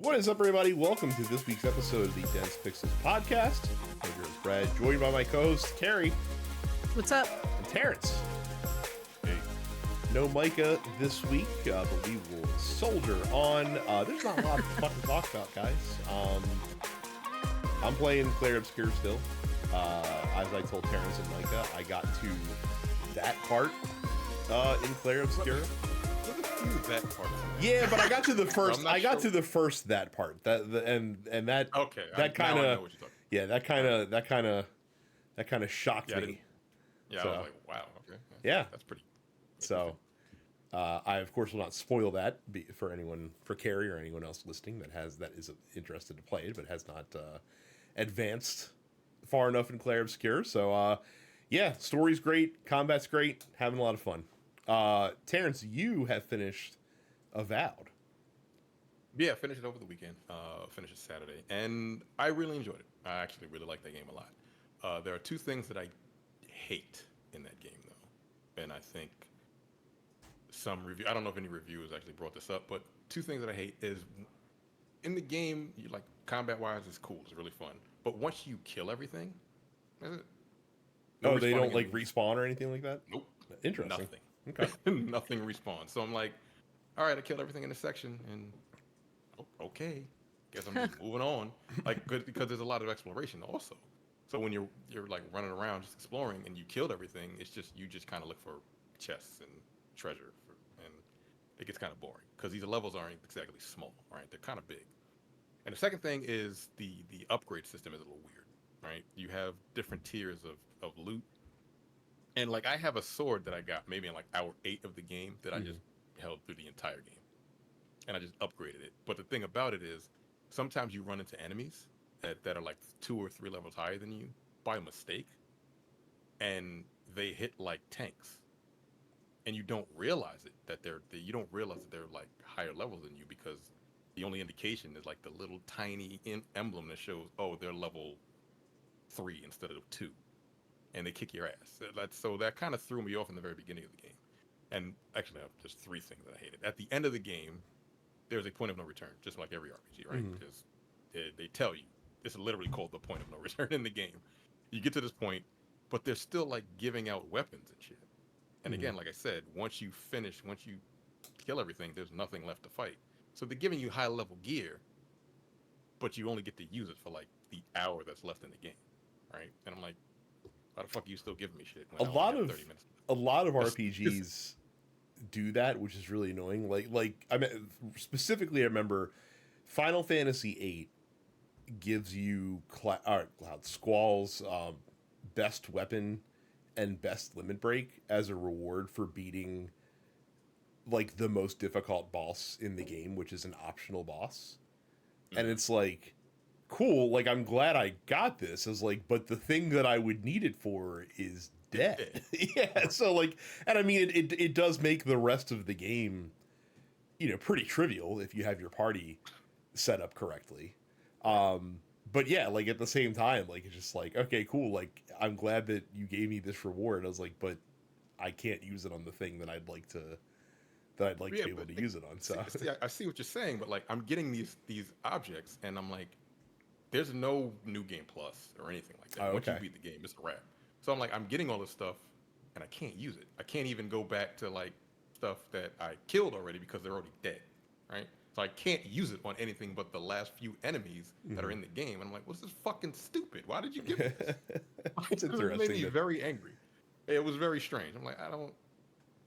What is up, everybody? Welcome to this week's episode of the Dense Pixels podcast. I'm your host, Brad, joined by my co-hosts, Carrie. What's up? And Terrence. Hey. No Micah this week, but we will soldier on. There's not a lot of fun to talk about, guys. I'm playing Clair Obscur still. As I told Terrence and Micah, I got to that part in Clair Obscur. That part. Yeah, but I got to the first. I got to the first that part. That okay. That kind of yeah. That kind of shocked me. Yeah, so, I was like, wow. Okay. Yeah, that's pretty. So, I of course will not spoil that for anyone, for Carrie or anyone else listening that is interested to play it but has not advanced far enough in Clair Obscur. So, yeah, story's great, combat's great, having a lot of fun. Terrence, you have finished Avowed. Yeah, finished it over the weekend. Finished it Saturday, and I really enjoyed it. I actually really like that game a lot. There are two things that I hate in that game, though, and I think I don't know if any reviewers actually brought this up, but two things that I hate is in the game, you like combat-wise, it's cool, it's really fun, but once you kill everything, that's it. No, they don't like respawn or anything like that? Nope. Interesting. Nothing. Okay. Nothing respawns. So I'm like, all right, I killed everything in this section, and okay, guess I'm just moving on. Like, because there's a lot of exploration also. So when you're like running around just exploring and you killed everything, it's just you just kind of look for chests and treasure, and it gets kind of boring because these levels aren't exactly small, right? They're kind of big. And the second thing is the upgrade system is a little weird, right? You have different tiers of loot. And like I have a sword that I got maybe in like hour 8 of the game that I just held through the entire game, and I just upgraded it. But the thing about it is, sometimes you run into enemies that are like 2 or 3 levels higher than you by mistake, and they hit like tanks, and you don't realize it you don't realize that they're like higher levels than you because the only indication is like the little tiny emblem that shows they're level 3 instead of 2. And they kick your ass. So that kind of threw me off in the very beginning of the game. And actually, there's 3 things that I hated. At the end of the game, there's a point of no return, just like every RPG, right? Because they tell you, it's literally called the point of no return in the game. You get to this point, but they're still like giving out weapons and shit. And again, like I said, once you kill everything, there's nothing left to fight. So they're giving you high level gear, but you only get to use it for like the hour that's left in the game, right? And I'm like, why the fuck are you still giving me shit? A lot of RPGs do that, which is really annoying. Like I mean, specifically, I remember Final Fantasy VIII gives you Cloud Squall's best weapon and best limit break as a reward for beating like the most difficult boss in the game, which is an optional boss, and it's like, cool, like I'm glad I got this. I was like, but the thing that I would need it for is dead. Yeah, so like, and I mean, it does make the rest of the game, pretty trivial if you have your party set up correctly. But yeah, like at the same time, like it's just like, okay, cool, like I'm glad that you gave me this reward. I was like, but I can't use it on the thing that I'd like to be able to use it on. So I see what you're saying, but like I'm getting these objects, and I'm like, there's no new game plus or anything like that. Once you beat the game, it's a wrap. So I'm like, I'm getting all this stuff, and I can't use it. I can't even go back to like stuff that I killed already because they're already dead, right? So I can't use it on anything but the last few enemies that are in the game. And I'm like, well, this is fucking stupid. Why did you give me this? It's interesting. It made me very angry. It was very strange. I'm like,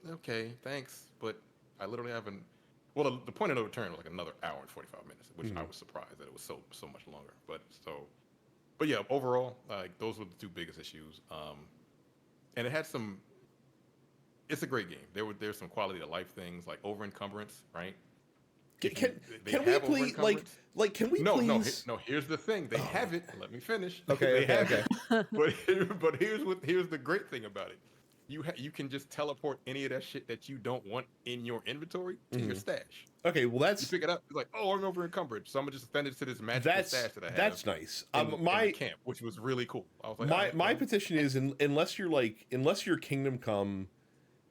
okay, thanks, but I literally haven't. Well, the point of no return was like another hour and 45 minutes, which I was surprised that it was so much longer. But yeah, overall, like those were the 2 biggest issues. And it had some. It's a great game. There's some quality of life things like over encumbrance, right? Can we please please? No. Here's the thing. They have it. Let me finish. Okay. But here's the great thing about it. You can just teleport any of that shit that you don't want in your inventory to your stash. Okay, well you pick it up. You're like, I'm over encumbered, so I'm gonna just send it to this magical stash that I have. That's nice. In my camp, which was really cool. I was like, my petition is unless you're Kingdom Come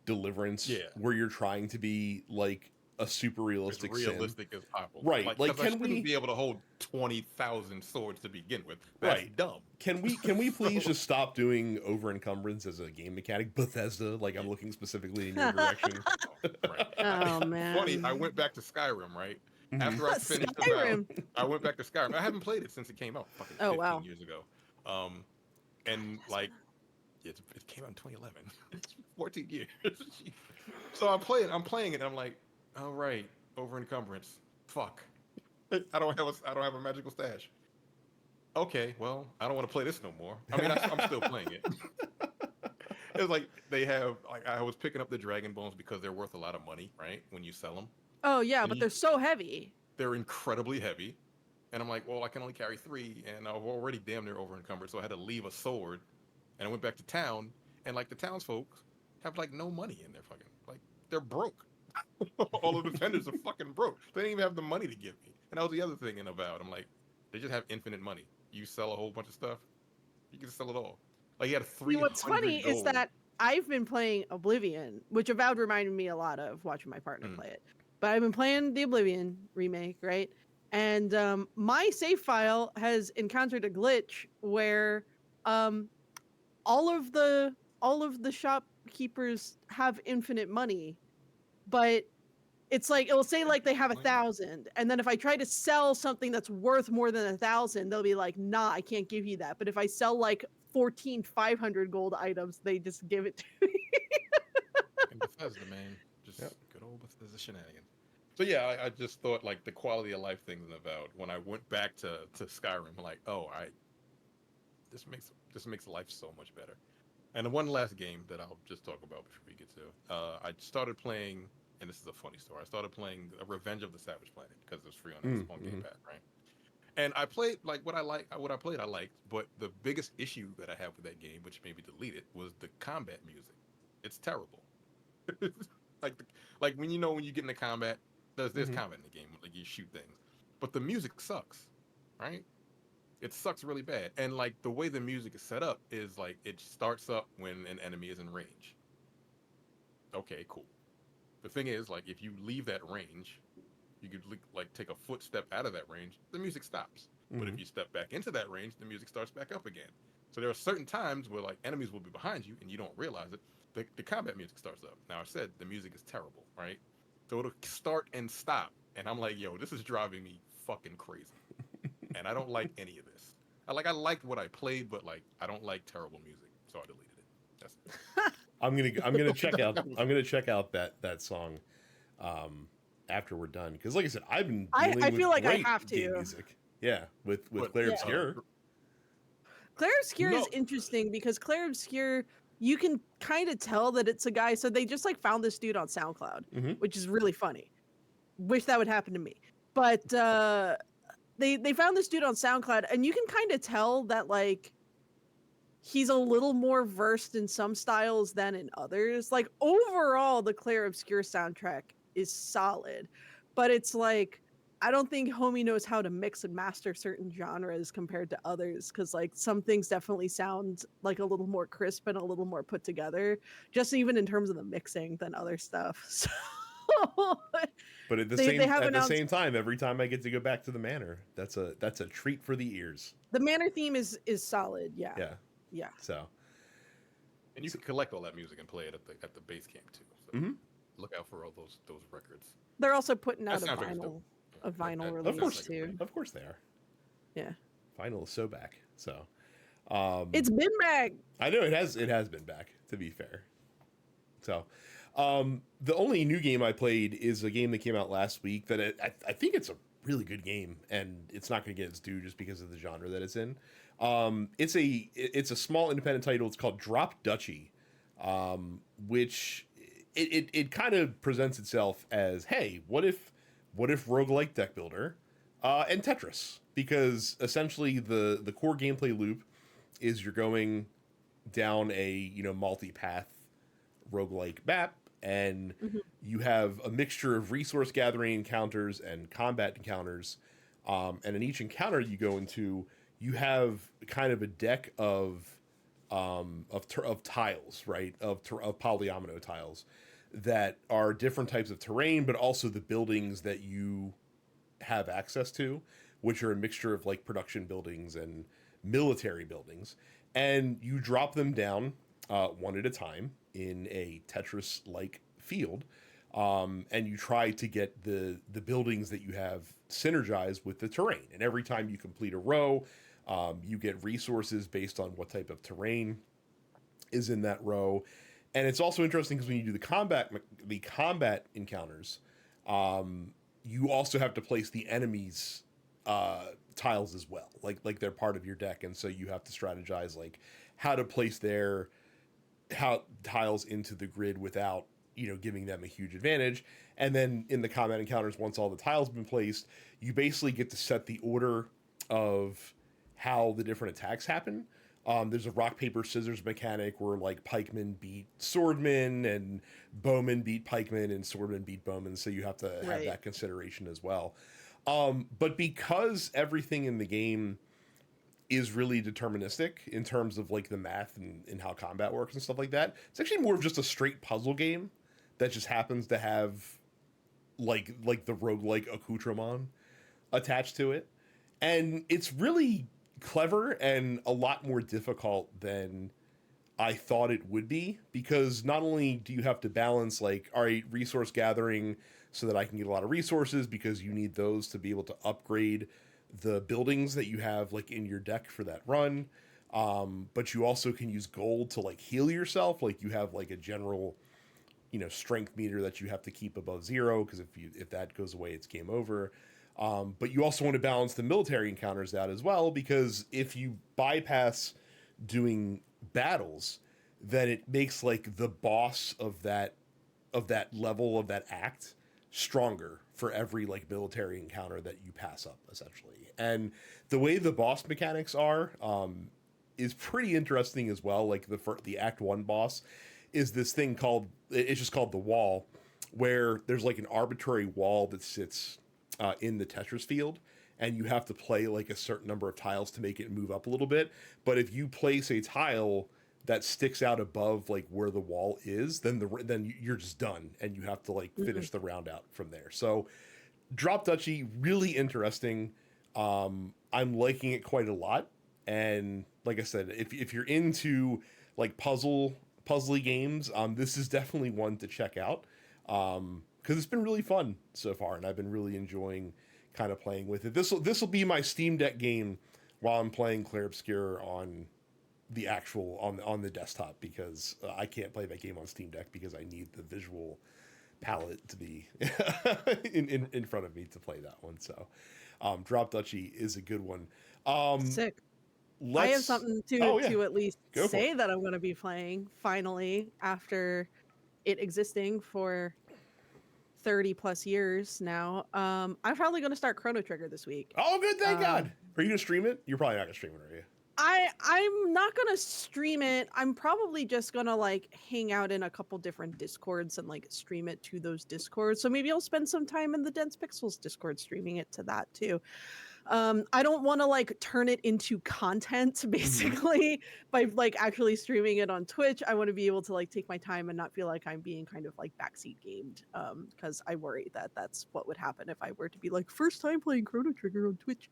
Deliverance, where you're trying to be like a super It's realistic sim. realistic as possible. Right. Like, Like, because I can shouldn't we? be able to hold 20,000 swords to begin with. That's Right. dumb. Can we please So, just stop doing over encumbrance as a game mechanic, Bethesda? Like, I'm looking specifically in your direction. right. Oh Funny, I man. went back to Skyrim, right? Mhm. After I finished about, Skyrim. I went back to Skyrim. I haven't played it since it came out, fucking Oh 15 wow. years ago. Um, and like, it came out in 2011. It's 14 years. So I'm playing it, and I'm like, all right, over encumbrance. Fuck. I don't have a magical stash. Okay, well, I don't want to play this no more. I mean, I'm still playing it. It's like they have like I was picking up the dragon bones because they're worth a lot of money, right? When you sell them, Oh yeah, and but they're so heavy. they're incredibly heavy. And I'm like, well, I can only carry 3, and I was already damn near over encumbered, so I had to leave a sword. And I went back to town, and like the townsfolk have like no money in their fucking like they're broke. All of the vendors are fucking broke. They didn't even have the money to give me. And that was the other thing in Avowed. I'm like, they just have infinite money. You sell a whole bunch of stuff, you can sell it all. Like he had See, what's 300 funny is gold. that I've been playing Oblivion, which Avowed reminded me a lot of watching my partner Mm. play it. But I've been playing the Oblivion remake, right? And my save file has encountered a glitch where um, all of the shopkeepers have infinite money, but it's like it'll say like they have 1,000, and then if I try to sell something that's worth more than 1,000, they'll be like, "Nah, I can't give you that." But if I sell like 14 500 gold items, they just give it to me. And Bethesda, man, just Yep. good old Bethesda shenanigans. So yeah, I just thought like the quality of life things in Avowed. When I went back to Skyrim, I'm like, oh, this makes life so much better. And the one last game that I'll just talk about before we get to, I started playing, and this is a funny story. I started playing Revenge of the Savage Planet because it was free on Game Pass, right? And I played like what I played I liked, but the biggest issue that I have with that game, which made me delete it, was the combat music. It's terrible. like like when when you get into combat, there's Mhm. combat in the game, like you shoot things, but the music sucks, right? It sucks really bad, and like the way the music is set up is like it starts up when an enemy is in range. Okay, cool. The thing is, like if you leave that range, you could like take a footstep out of that range, the music stops. But if Mhm. you step back into that range, the music starts back up again. So there are certain times where like enemies will be behind you and you don't realize it. The combat music starts up. Now I said the music is terrible, right? So it'll start and stop, and I'm like, yo, this is driving me fucking crazy, and I don't like any of this. I liked what I played, but like I don't like terrible music, so I deleted it. That's it. I'm gonna check out that song after we're done, because like I said, I've been I dealing feel with like I great have game to. music. Yeah, with But Claire Yeah. Obscure. Claire Obscure is no, interesting because Claire Obscure, you can kind of tell that it's a guy. So they just like found this dude on SoundCloud, Mhm. which is really funny. Wish that would happen to me. But they found this dude on SoundCloud, and you can kind of tell that like he's a little more versed in some styles than in others. Like overall, the Claire Obscure soundtrack is solid, but it's like I don't think Homie knows how to mix and master certain genres compared to others, because like some things definitely sound like a little more crisp and a little more put together, just even in terms of the mixing than other stuff. So But at the they same have at the announced same time, every time I get to go back to the manor, that's a treat for the ears. the manor theme is solid. Yeah, Yeah. yeah. So. and you can collect all that music and play it at the base camp too. So Mhm. look out for all those records. They're also putting That out soundtrack is dope. a vinyl Of release course, too. of course they are. Yeah. Final is so back. So. It's been back. I know it has been back, to be fair. So, the only new game I played is a game that came out last week that I think it's a really good game, and it's not going to get its due just because of the genre that it's in. It's a small independent title. It's called Drop Duchy, which it kind of presents itself as, hey, what if roguelike deck builder, and Tetris, because essentially the core gameplay loop is you're going down a multi-path roguelike map, and Mhm. you have a mixture of resource gathering encounters and combat encounters, and in each encounter you go into, you have kind of a deck of tiles, right, of polyomino tiles that are different types of terrain, but also the buildings that you have access to, which are a mixture of like production buildings and military buildings. And you drop them down one at a time in a Tetris like field. And you try to get the buildings that you have synergized with the terrain. And every time you complete a row, you get resources based on what type of terrain is in that row. And it's also interesting because when you do the combat encounters, you also have to place the enemies tiles as well, like they're part of your deck, and so you have to strategize like how to place their tiles into the grid without giving them a huge advantage. And then in the combat encounters, once all the tiles have been placed, you basically get to set the order of how the different attacks happen. There's a rock, paper, scissors mechanic where like pikemen beat swordmen and bowmen beat pikemen and swordmen beat bowmen. So you have to have that consideration as well. But because everything in the game is really deterministic in terms of like the math and how combat works and stuff like that, it's actually more of just a straight puzzle game that just happens to have like the roguelike accoutrement attached to it. And it's really clever and a lot more difficult than I thought it would be, because not only do you have to balance like, all right, resource gathering so that I can get a lot of resources, because you need those to be able to upgrade the buildings that you have like in your deck for that run. But you also can use gold to like heal yourself. Like you have like a general, strength meter that you have to keep above 0, because if that goes away, it's game over. But you also want to balance the military encounters out as well, because if you bypass doing battles, then it makes like the boss of that level of that act stronger for every like military encounter that you pass up, essentially. And the way the boss mechanics are is pretty interesting as well. Like the Act 1 boss is this thing called, it's just called the wall, where there's like an arbitrary wall that sits in the Tetris field, and you have to play like a certain number of tiles to make it move up a little bit. But if you place a tile that sticks out above like where the wall is, then you're just done, and you have to like finish the round out from there. So Drop Duchy, really interesting. I'm liking it quite a lot. And like I said, if you're into like puzzly games, this is definitely one to check out. Because it's been really fun so far, and I've been really enjoying kind of playing with it. This will be my Steam Deck game while I'm playing Clair Obscur on the actual on the desktop, because I can't play that game on Steam Deck because I need the visual palette to be in front of me to play that one. So Drop Duchy is a good one. Sick. I have something to at least say that I'm going to be playing finally after it existing for 30 plus years now. I'm probably going to start Chrono Trigger this week. Oh, good. Thank God. Are you going to stream it? You're probably not going to stream it, are you? I'm not going to stream it. I'm probably just going to like hang out in a couple different Discords and like stream it to those Discords. So maybe I'll spend some time in the Dense Pixels Discord streaming it to that too. I don't want to like turn it into content basically by like actually streaming it on Twitch. I want to be able to like take my time and not feel like I'm being kind of like backseat gamed, because I worry that that's what would happen if I were to be like first time playing Chrono Trigger on Twitch.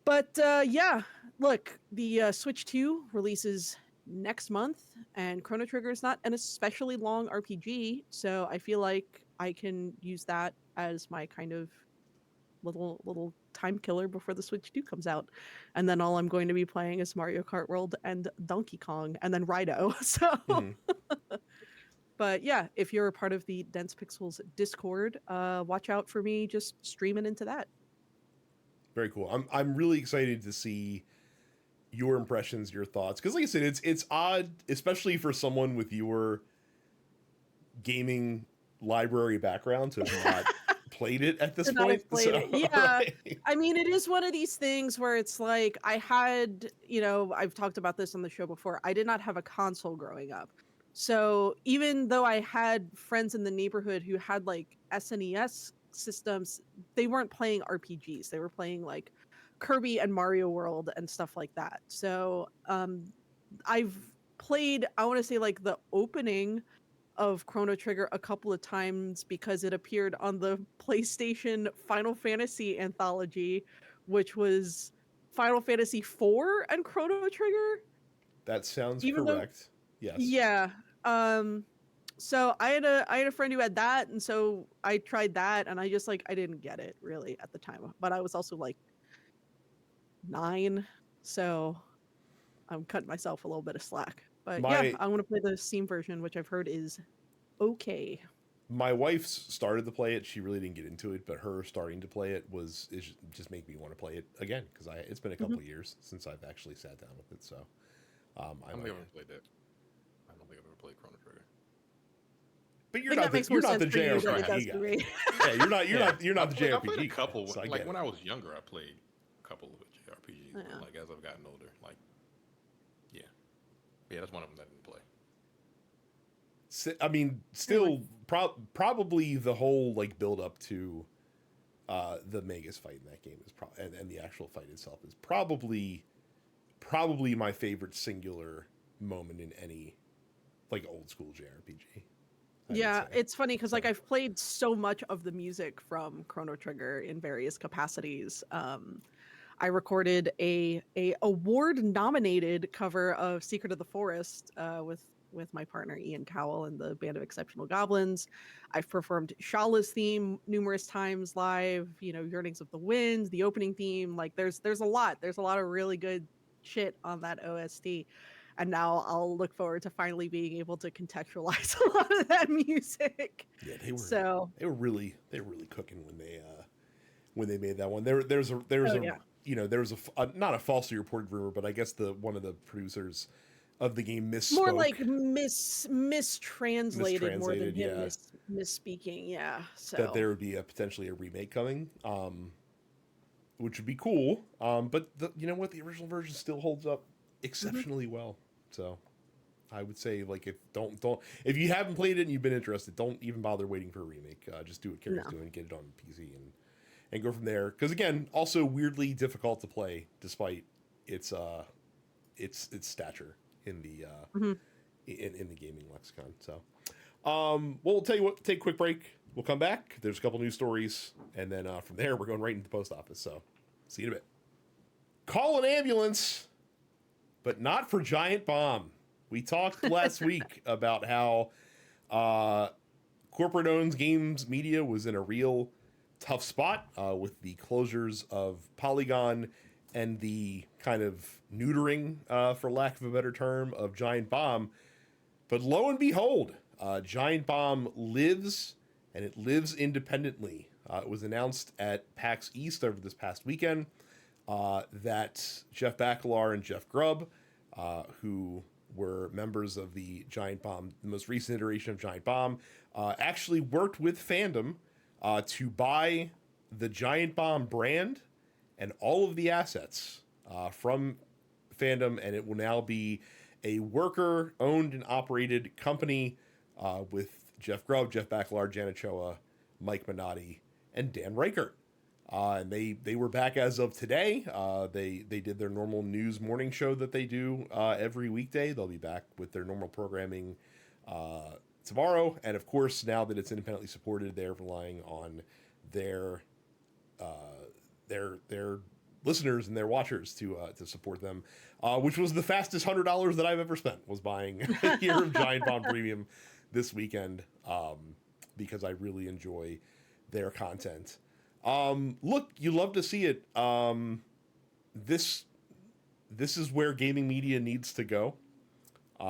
But yeah, look, the Switch 2 releases next month, and Chrono Trigger is not an especially long RPG, so I feel like I can use that as my kind of little time killer before the Switch 2 comes out. And then all I'm going to be playing is Mario Kart World and Donkey Kong and then Rido. So but yeah, if you're a part of the Dense Pixels Discord, watch out for me just streaming into that. Very cool. I'm really excited to see your impressions, your thoughts, because like I said, it's odd, especially for someone with your gaming library background, to have not played it at this point. Yeah. Right. I mean, it is one of these things where it's like I had, I've talked about this on the show before. I did not have a console growing up. So even though I had friends in the neighborhood who had like SNES systems, they weren't playing RPGs. They were playing like Kirby and Mario World and stuff like that. So I've played, I want to say like the opening of Chrono Trigger a couple of times because it appeared on the PlayStation Final Fantasy anthology, which was Final Fantasy IV and Chrono Trigger. That sounds Even though, correct. Yes. yeah. Um, so I had a friend who had that, and so I tried that, and I just like I didn't get it really at the time, but I was also like 9, so I'm cutting myself a little bit of slack. But yeah, My I'm gonna play the Steam version, which I've heard is okay. my wife started to play it. She really didn't get into it, but her starting to play it just make me want to play it again because it's been a couple of years since I've actually sat down with it. So I don't think I've ever played that. I don't think I've ever played Chrono Trigger. But I think you're not the for you than it does JRPG for guy. me. Yeah, you're not the JRPG. I played a couple. guy, so like when I was younger, I played a couple of JRPGs. Yeah. But like as I've gotten older, like yeah, that's one of them that I didn't play. I mean, still, probably the whole like build up to the Magus fight in that game is and the actual fight itself is probably my favorite singular moment in any like old school JRPG. Yeah, it's funny because like I've played so much of the music from Chrono Trigger in various capacities. I recorded a award nominated cover of Secret of the Forest with my partner Ian Cowell and the Band of Exceptional Goblins. I've performed Shala's theme numerous times live. You know, Yearnings of the Wind, the opening theme. Like there's a lot. There's a lot of really good shit on that OST. And now I'll look forward to finally being able to contextualize a lot of that music. Yeah, they were really cooking when they made that one. There's a yeah. you know, there was not a falsely reported rumor, but I guess one of the producers of the game misspoke. More like mistranslated more than him misspeaking. Yeah, so that there would be potentially a remake coming, which would be cool. But you know what, the original version still holds up exceptionally well. So I would say like if you haven't played it and you've been interested, don't even bother waiting for a remake. Just do what Carrie's doing, get it on PC and go from there. Because again, also weirdly difficult to play despite its stature in the in the gaming lexicon. So we'll tell you what, take a quick break. We'll come back. There's a couple news stories, and then from there we're going right into the post office. So see you in a bit. Call an ambulance, but not for Giant Bomb. We talked last week about how corporate-owned games media was in a real tough spot with the closures of Polygon and the kind of neutering, for lack of a better term, of Giant Bomb. But lo and behold, Giant Bomb lives, and it lives independently. It was announced at PAX East over this past weekend that Jeff Bakalar and Jeff Grubb, who were members of the Giant Bomb, the most recent iteration of Giant Bomb, actually worked with Fandom to buy the Giant Bomb brand and all of the assets from Fandom, and it will now be a worker-owned and operated company with Jeff Grubb, Jeff Bakalar, Janet Choa, Mike Minotti, and Dan Reichert. And they were back as of today. They did their normal news morning show that they do every weekday. They'll be back with their normal programming tomorrow. And of course, now that it's independently supported, they're relying on their listeners and their watchers to support them, which was the fastest $100 that I've ever spent, was buying a year of Giant Bomb Premium this weekend, because I really enjoy their content. Look, you love to see it. This is where gaming media needs to go.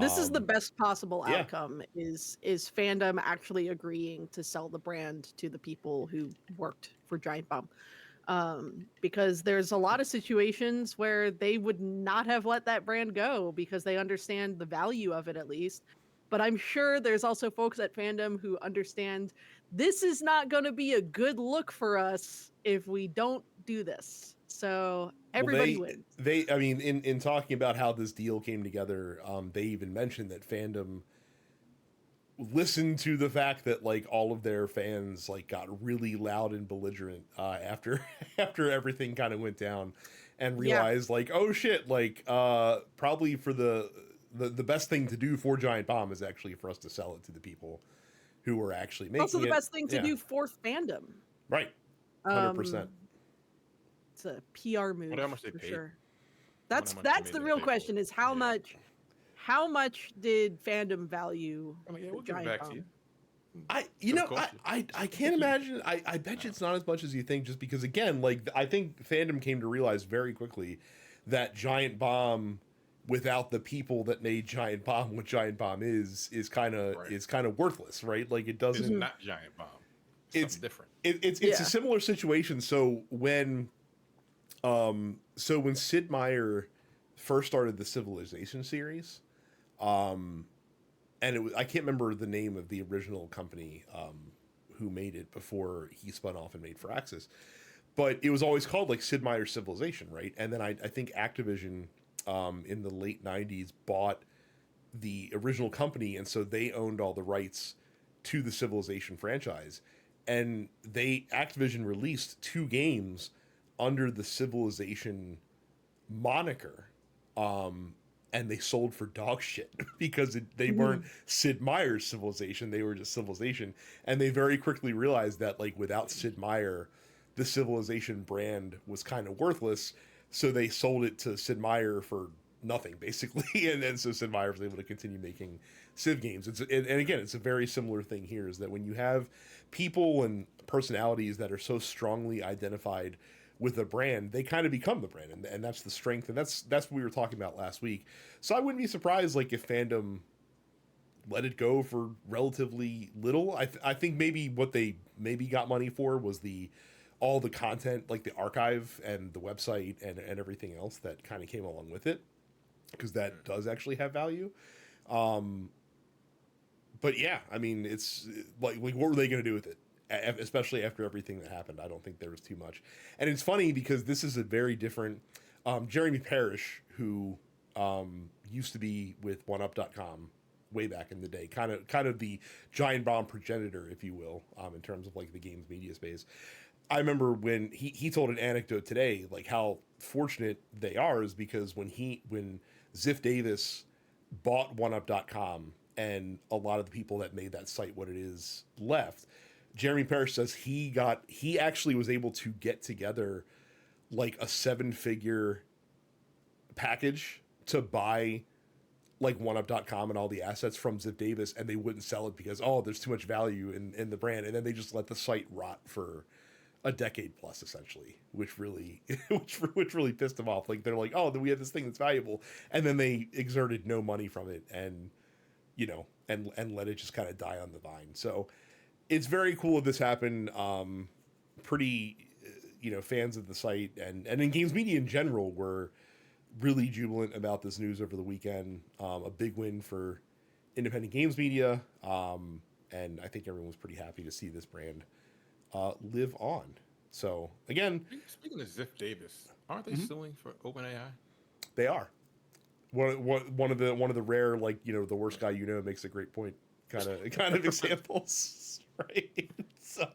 This is the best possible outcome, is Fandom actually agreeing to sell the brand to the people who worked for Giant Bomb. Because there's a lot of situations where they would not have let that brand go because they understand the value of it, at least. But I'm sure there's also folks at Fandom who understand this is not going to be a good look for us if we don't do this. So everybody wins. I mean, in talking about how this deal came together, they even mentioned that Fandom listened to the fact that like all of their fans like got really loud and belligerent after everything kind of went down, and realized like, oh shit, like probably for the the best thing to do for Giant Bomb is actually for us to sell it to the people who are actually making it. Also, the best thing to do for fandom. Right. 100%. It's a PR move. How much they for paid? sure. That's the real question: is how much did fandom value? I mean, yeah, we'll give it Giant back to Bomb? you. I can't imagine. I bet you it's not as much as you think, just because, again, like, I think fandom came to realize very quickly that Giant Bomb, without the people that made Giant Bomb what Giant Bomb is kind of worthless, right? Like, it doesn't. It's not Giant Bomb. It's different. It's a similar situation. So when Sid Meier first started the Civilization series, and I can't remember the name of the original company who made it before he spun off and made Firaxis, but it was always called like Sid Meier's Civilization, right? And then I think Activision in the late 90s bought the original company, and so they owned all the rights to the Civilization franchise, and Activision released 2 games under the Civilization moniker, and they sold for dog shit because they weren't Sid Meier's Civilization, they were just Civilization. And they very quickly realized that, like, without Sid Meier, the Civilization brand was kind of worthless, so they sold it to Sid Meier for nothing, basically. And then so Sid Meier was able to continue making Civ games. And again, it's a very similar thing here, is that when you have people and personalities that are so strongly identified with a brand, they kind of become the brand, and that's the strength, and that's what we were talking about last week. So I wouldn't be surprised, like, if fandom let it go for relatively little. I think maybe what they got money for was all the content, like the archive and the website and everything else that kind of came along with it, because that does actually have value. But yeah, I mean, it's like what were they going to do with it? Especially after everything that happened, I don't think there was too much. And it's funny because this is a very different Jeremy Parrish, who used to be with OneUp.com way back in the day, kind of the Giant Bomb progenitor, if you will, in terms of like the games media space. I remember when he told an anecdote today, like how fortunate they are, is because when Ziff Davis bought OneUp.com and a lot of the people that made that site what it is left, Jeremy Parrish says he actually was able to get together like a 7-figure package to buy like OneUp.com and all the assets from Ziff Davis, and they wouldn't sell it because, there's too much value in the brand. And then they just let the site rot for a decade plus, essentially, which really which really pissed them off. Like, they're like, we have this thing that's valuable, and then they exerted no money from it, and and let it just kind of die on the vine. So it's very cool that this happened. Pretty, fans of the site and in games media in general were really jubilant about this news over the weekend. A big win for independent games media, and I think everyone was pretty happy to see this brand live on. So again, speaking of Ziff Davis, aren't they suing for OpenAI? They are. One of the rare, like, the worst guy makes a great point kind of examples, right? So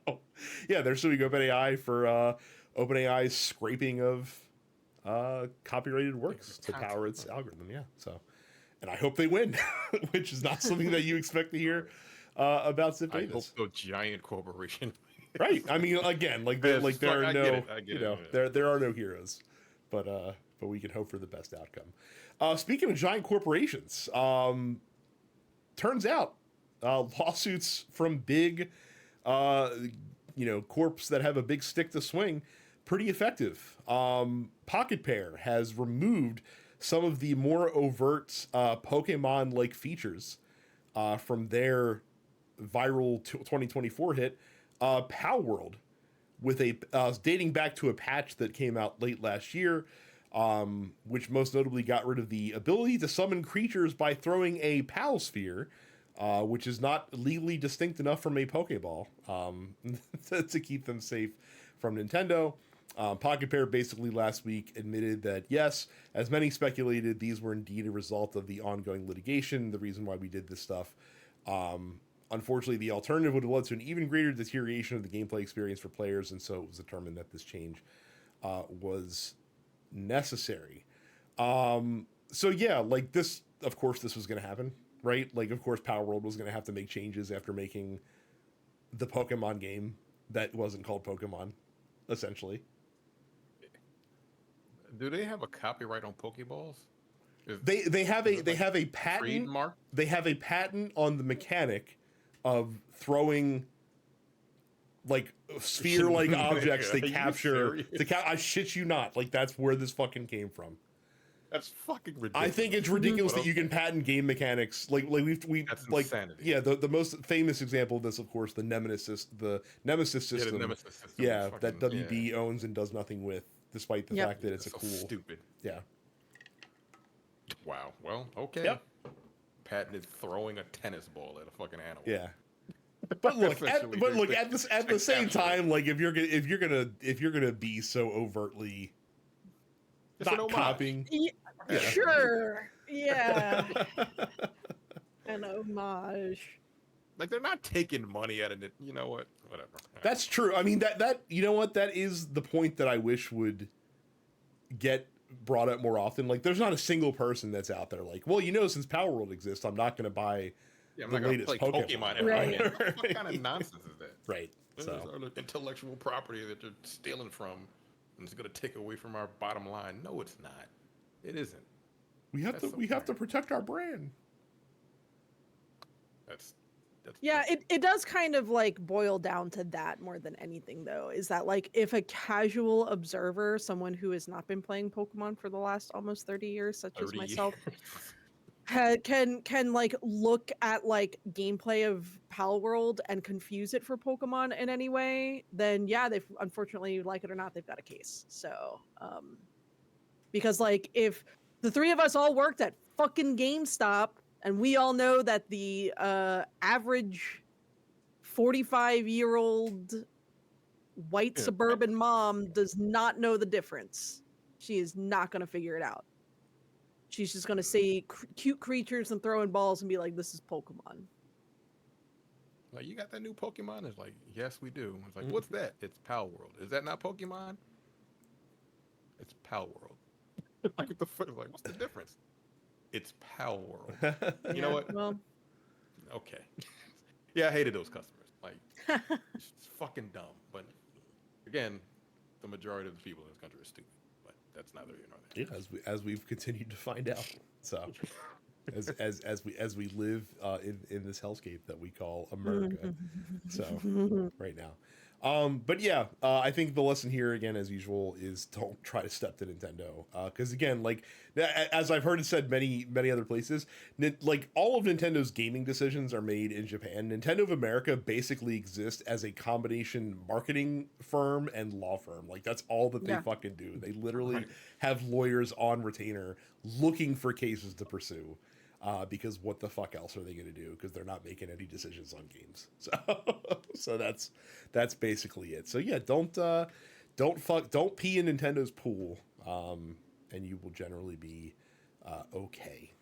yeah, they're suing OpenAI for OpenAI's scraping of copyrighted works to power its algorithm. Yeah. So, and I hope they win, which is not something that you expect to hear about Ziff Davis. I hope no giant corporation. Right. I mean, again, like there are no, there are no heroes, but we can hope for the best outcome. Speaking of giant corporations, turns out lawsuits from big, corps that have a big stick to swing, pretty effective. Pocket Pair has removed some of the more overt Pokemon-like features from their viral 2024 hit, PalWorld, with dating back to a patch that came out late last year, which most notably got rid of the ability to summon creatures by throwing a Pal Sphere, which is not legally distinct enough from a Pokeball, to keep them safe from Nintendo. Pocket Pair basically last week admitted that, yes, as many speculated, these were indeed a result of the ongoing litigation, the reason why we did this stuff. Unfortunately, the alternative would have led to an even greater deterioration of the gameplay experience for players, and so it was determined that this change was necessary. So yeah, like this of course this was going to happen, right? Like, of course PalWorld was going to have to make changes after making the Pokemon game that wasn't called Pokemon, essentially. Do they have a copyright on Pokeballs? They have a patent. Trademark? They have a patent on the mechanic of throwing like sphere-like objects to capture. I shit you not. Like, that's where this fucking came from. That's fucking ridiculous. I think it's ridiculous that you can patent game mechanics. Like we That's like insanity. yeah. The most famous example of this, of course, the Nemesis system. Yeah, the Nemesis system. Yeah, Fucking, that WB owns and does nothing with, despite the fact that it's so a cool. stupid. Yeah. Wow. Well, okay. Yep. Patented throwing a tennis ball at a fucking animal. Yeah. But look, Essentially, at the same time, like if you're gonna be so overtly It's an not homage. copying, Yeah. Sure. Yeah. An homage. Like, they're not taking money out of it. You know what? Whatever. that's true. I mean, that you know what, that is the point that I wish would get brought up more often. Like, there's not a single person that's out there like, well, since PalWorld exists, I'm not going to buy I'm the not gonna latest play Pokemon. every Right. weekend. What kind of nonsense is that? Right. This is our intellectual property that you're stealing from, and it's going to take away from our bottom line. No, it's not. It isn't. We have to protect our brand. That's Yeah, it does kind of like boil down to that more than anything, though, is that like if a casual observer, someone who has not been playing Pokemon for the last almost 30 years, such as 30 myself, years. can like look at like gameplay of PalWorld and confuse it for Pokemon in any way, then yeah, they've, unfortunately, like it or not, they've got a case. So because like if the three of us all worked at fucking GameStop and we all know that the average 45-year-old white suburban mom does not know the difference, she is not going to figure it out. She's just going to see cute creatures and throwing balls and be like, this is Pokemon. Like, you got that new Pokemon? It's like, yes, we do. It's like, what's that? It's PalWorld. Is that not Pokemon? It's PalWorld. Like, what the fuck? Like, what's the difference? It's PalWorld. You know what? Well, Okay. Yeah, I hated those customers. Like, it's fucking dumb. But again, the majority of the people in this country are stupid. But that's neither here nor there. Yeah, as we've continued to find out. So as we live in this hellscape that we call America. So right now. But yeah, I think the lesson here again, as usual, is don't try to step to Nintendo. Because again, like as I've heard it said many other places, like all of Nintendo's gaming decisions are made in Japan. Nintendo of America basically exists as a combination marketing firm and law firm. Like that's all that they fucking do. They literally have lawyers on retainer looking for cases to pursue. Because what the fuck else are they going to do? Because they're not making any decisions on games. So that's basically it. So yeah, don't pee in Nintendo's pool, and you will generally be okay.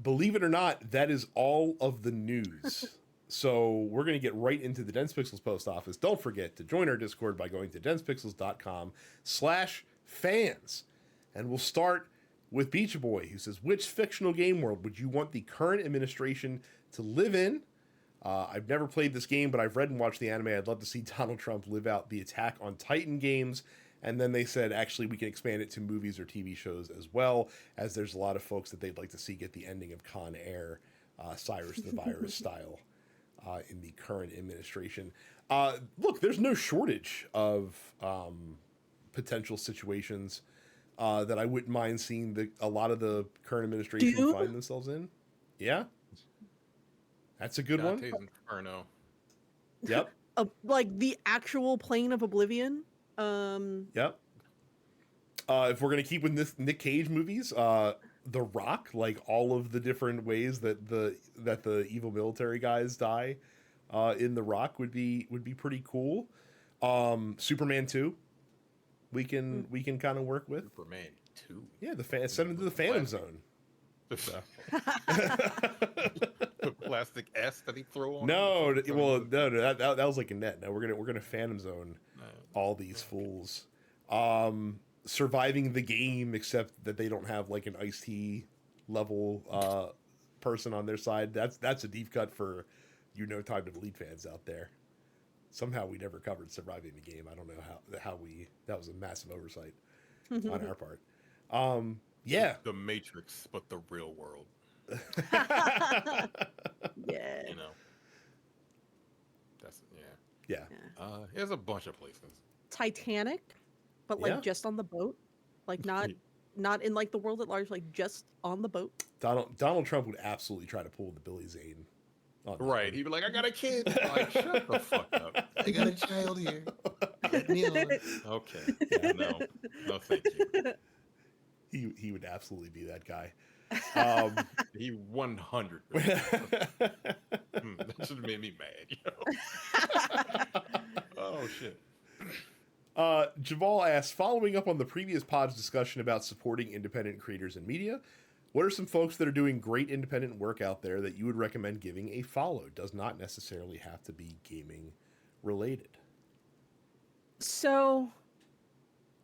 Believe it or not, that is all of the news. So we're going to get right into the Dense Pixels post office. Don't forget to join our Discord by going to densepixels.com/fans, and we'll start with Beach Boy, who says, which fictional game world would you want the current administration to live in? I've never played this game, but I've read and watched the anime. I'd love to see Donald Trump live out the Attack on Titan games. And then they said, actually, we can expand it to movies or TV shows as well, as there's a lot of folks that they'd like to see get the ending of Con Air, Cyrus the Virus style, in the current administration. Look, there's no shortage of potential situations that I wouldn't mind seeing a lot of the current administration find themselves in. Yeah. That's a good one. Inferno. Yep. Like the actual plane of Oblivion. Yep. If we're going to keep with this Nick Cage movies, The Rock, like all of the different ways that the evil military guys die in The Rock would be pretty cool. Superman 2. We can kind of work with Superman 2. Yeah, send them to the Phantom Zone. The plastic S that he threw on. No, that was like a net. No, we're gonna Phantom Zone all these fools. Surviving the game, except that they don't have like an iced tea level person on their side. That's a deep cut for No Time to Bleed fans out there. Somehow we never covered surviving the game. I don't know how we that was a massive oversight on our part. Yeah. The Matrix, but the real world. Yeah. You know. That's Yeah. There's a bunch of places. Titanic, but like Yeah. just on the boat, like not in like the world at large, like just on the boat. Donald Trump would absolutely try to pull the Billy Zane. Right. He'd be like, I got a kid. Like, shut the fuck up. I got a child here. Let me on. Okay. Yeah, no, thank you. He would absolutely be that guy. He 100. That should have made me mad. Oh shit. Javal asks, following up on the previous pod's discussion about supporting independent creators in media, what are some folks that are doing great independent work out there that you would recommend giving a follow? Does not necessarily have to be gaming related. So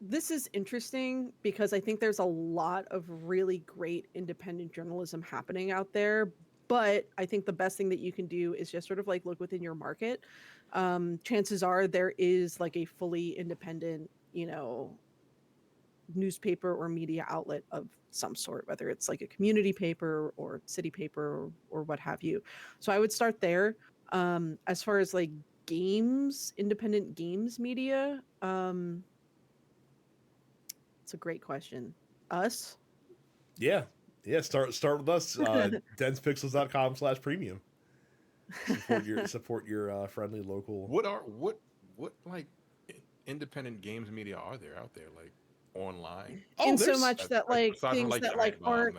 this is interesting because I think there's a lot of really great independent journalism happening out there, but I think the best thing that you can do is just sort of like look within your market. Chances are there is like a fully independent, newspaper or media outlet of some sort, whether it's like a community paper or city paper or what have you. So I would start there. As far as like independent games media, it's a great question. Us? Yeah. Start with us. densepixels.com/premium. Support your friendly local. What like independent games media are there out there like online? In so much that like things like that like aren't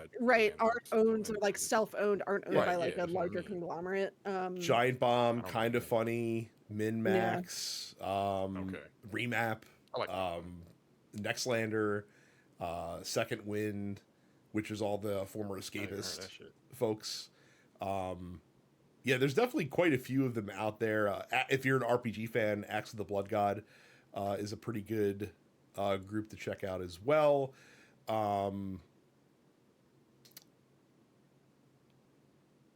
owned or like self-owned, aren't owned Right, by like yeah, a that's what I larger mean. conglomerate. Giant Bomb, I don't Kind of know. Funny, Min Max, Okay. Remap, I like Nextlander, Second Wind, which is all the former I ain't heard escapist that shit. folks. Yeah, there's definitely quite a few of them out there. If you're an RPG fan, Axe of the Blood God is a pretty good group to check out as well.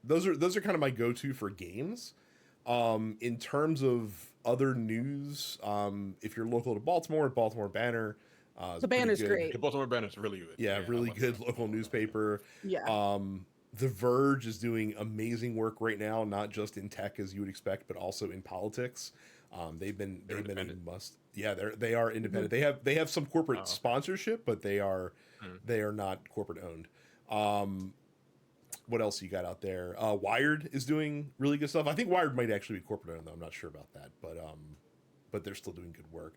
Those are kind of my go-to for games. In terms of other news, if you're local to Baltimore Banner. Is The pretty Banner's good. great. The Baltimore Banner's really good. Yeah, I really like good that. local newspaper. Yeah. The Verge is doing amazing work right now, not just in tech as you would expect, but also in politics. They've been a must. Yeah, they are independent. They have some corporate sponsorship, but they are not corporate owned. What else you got out there? Wired is doing really good stuff. I think Wired might actually be corporate owned though. I'm not sure about that, but they're still doing good work.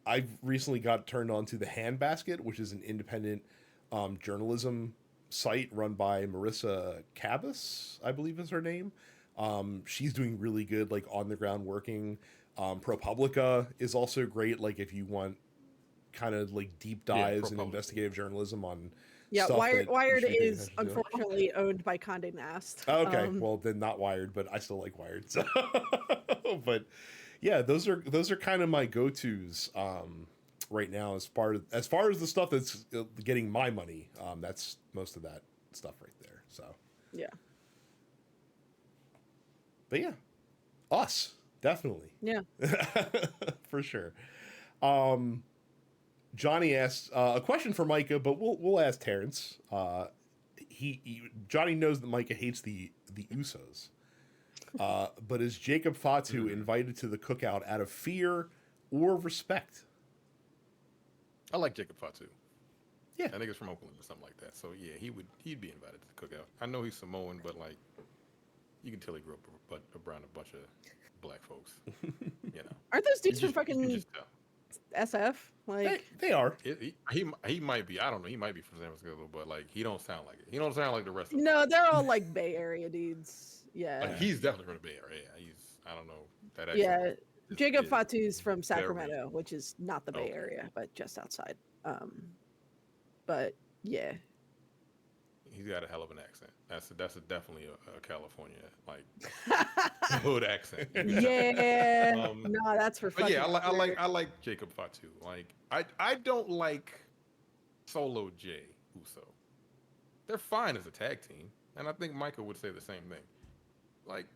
I've recently got turned on to the Handbasket, which is an independent journalism site run by Marissa Cabas, I believe is her name. She's doing really good, like on the ground working. ProPublica is also great, like if you want kind of like deep dives and investigative journalism on stuff Wired is unfortunately owned by Condé Nast. Okay, well then not Wired, but I still like Wired. So but yeah, those are kind of my go-tos right now as far as the stuff that's getting my money. That's most of that stuff right there. So yeah. But yeah, us definitely. Yeah. For sure. Johnny asks a question for Micah, but we'll ask Terrence. Johnny knows that Micah hates the Usos. But is Jacob Fatu invited to the cookout out of fear or respect? I like Jacob Fatu. Yeah. I think it's from Oakland or something like that. So yeah, he'd be invited to the cookout. I know he's Samoan, but like you can tell he grew up around a bunch of black folks. Aren't those dudes You from fucking SF? Like they are. He might be. I don't know. He might be from San Francisco, but like he don't sound like it. He don't sound like the rest of them. No, they're all like Bay Area dudes. Yeah. Like, he's definitely from the Bay Area. I don't know that. Accent Jacob Fatu's from Sacramento, which is not the Bay Area, but just outside. But yeah. He's got a hell of an accent. That's definitely a California like hood accent. Yeah. No, that's for. But yeah, I like Jacob Fatu. Like I don't like Solo J Uso. they're fine as a tag team, and I think Micah would say the same thing. Like,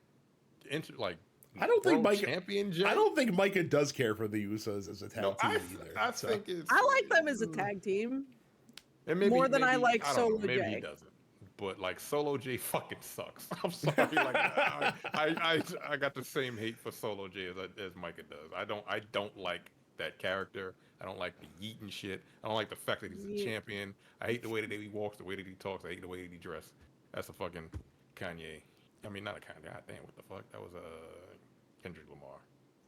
like I don't think world Micah. champion Jay. I don't think Micah does care for the Usos as a tag No, team I either. So. think it's. I like them as a tag team And maybe, more than I maybe- like I don't Solo know, maybe he J. doesn't. But like Solo J fucking sucks. I'm sorry. Like I got the same hate for Solo J as Micah does. I don't like that character. I don't like the yeeting shit. I don't like the fact that he's a champion. I hate the way that he walks, the way that he talks. I hate the way that he dresses. That's a fucking Kanye. I mean, not a Kanye. God damn, what the fuck? That was a Kendrick Lamar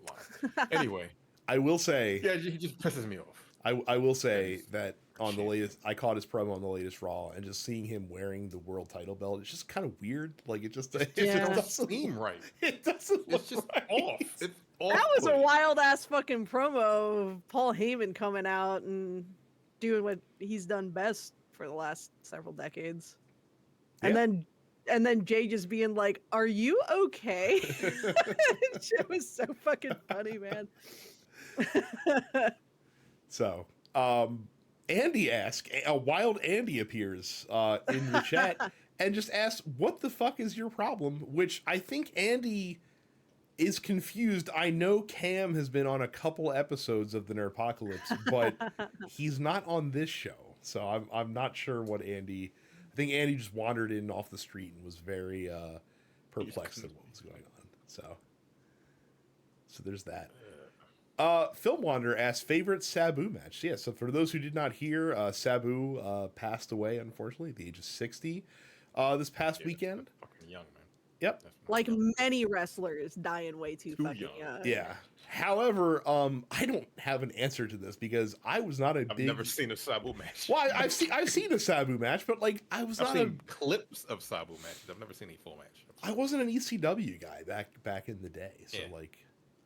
line. Anyway, I will say. yeah, he just pisses me off. I will say that on the latest, I caught his promo on the latest Raw, and just seeing him wearing the world title belt, it's just kind of weird. Like it just Doesn't seem right. It doesn't. It's just right. off. It's off. That was a wild ass fucking promo of Paul Heyman coming out and doing what he's done best for the last several decades. And then Jay just being like, "Are you okay?" It was so fucking funny, man. So, Andy asks, a wild Andy appears in the chat and just asks, "What the fuck is your problem?" Which I think Andy is confused. I know Cam has been on a couple episodes of the Nerdpocalypse, but he's not on this show, so I'm not sure what Andy. I think Andy just wandered in off the street and was very perplexed at what was going on. So there's that. Film Wander asks, favorite Sabu match. Yeah, so for those who did not hear, Sabu passed away, unfortunately, at the age of 60 this past weekend. Fucking young, man. Yep. Like many wrestlers dying way too fucking young. young. Yeah. However, I don't have an answer to this because I was not a I've big... never seen a Sabu match. Well, I've seen a Sabu match, but like I was I've not seen clips of Sabu matches. I've never seen a full match. I wasn't an ECW guy back in the day, so Yeah. like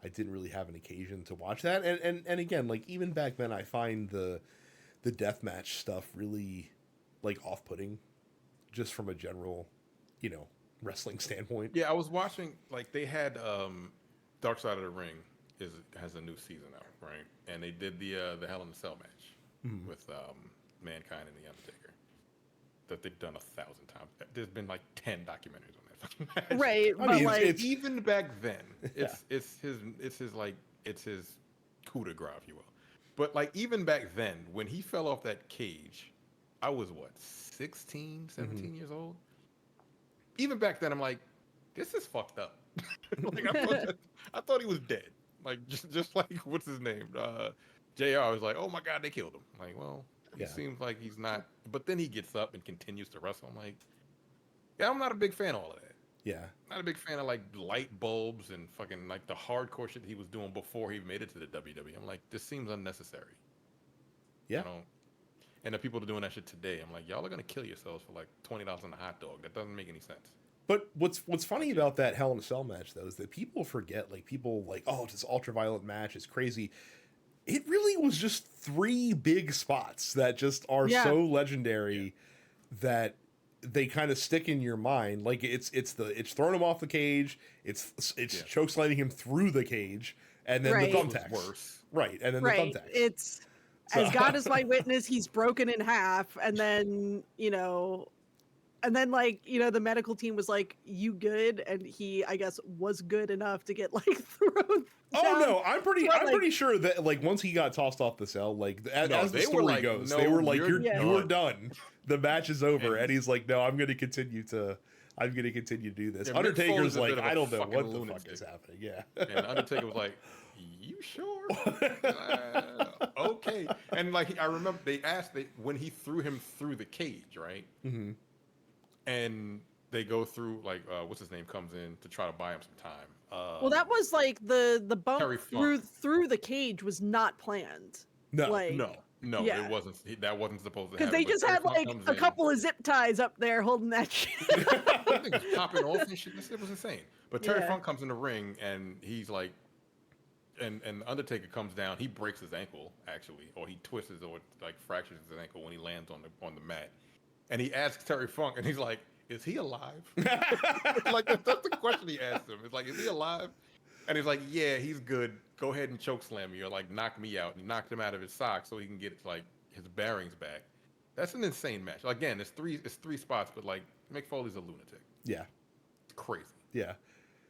I didn't really have an occasion to watch that. And again, like even back then, I find the deathmatch stuff really like off-putting, just from a general, wrestling standpoint. Yeah, I was watching. Like they had Dark Side of the Ring has a new season out, right? And they did the Hell in a Cell match with Mankind and the Undertaker that they've done 1,000 times. There's been like 10 documentaries on that fucking match. Right, I but mean, like it's- Even back then, it's his coup de grace, if you will. But like even back then, when he fell off that cage, I was what, 16, 17 years old? Even back then, I'm like, this is fucked up. Like I thought he was dead. Like just like what's his name? JR. I was like, oh my god, they killed him. I'm like, well, he seems like he's not. But then he gets up and continues to wrestle. I'm like, yeah, I'm not a big fan of all of that. Yeah. Not a big fan of like light bulbs and fucking like the hardcore shit he was doing before he made it to the WWE. I'm like, this seems unnecessary. Yeah. I don't. And the people that are doing that shit today, I'm like, y'all are gonna kill yourselves for like $20 on a hot dog. That doesn't make any sense. But what's funny about that Hell in a Cell match though is that people forget, like people like, oh, it's this ultra-violent match, it's crazy. It really was just 3 big spots that just are so legendary that they kind of stick in your mind. Like it's throwing him off the cage, it's chokeslamming him through the cage, and then the thumbtacks. Worse. Right, and then the thumbtacks. It's as God is my witness, he's broken in half, and then like the medical team was like, "You good?" And he, I guess, was good enough to get like thrown. Oh no, I'm pretty sure that like once he got tossed off the cell, like as the story goes, they were like, "You're done. The match is over." And he's like, "No, I'm going to continue to do this." Yeah, Undertaker's like, I don't know what the lunatic. fuck is happening. Yeah. And Undertaker was like, "You sure?" Okay. And like I remember they asked when he threw him through the cage, right? Mm-hmm. And they go through like what's his name comes in to try to buy him some time. Well, that was like the bump Terry Funk. through the cage was not planned. No. Like, No, yeah. it wasn't. That wasn't supposed to because happen. they just had like a couple of zip ties up there holding that shit. I think it's popping off and shit. It was insane. But Terry Funk comes in the ring and he's like, and the Undertaker comes down. He breaks his ankle actually, or he twists or like fractures his ankle when he lands on the mat. And he asks Terry Funk, and he's like, "Is he alive?" Like that's the question he asked him. It's like, "Is he alive?" And he's like, "Yeah, he's good. Go ahead and choke slam me or like knock me out." And he knocked him out of his socks so he can get like his bearings back. That's an insane match. Again, it's three spots, but like Mick Foley's a lunatic. Yeah. It's crazy. Yeah.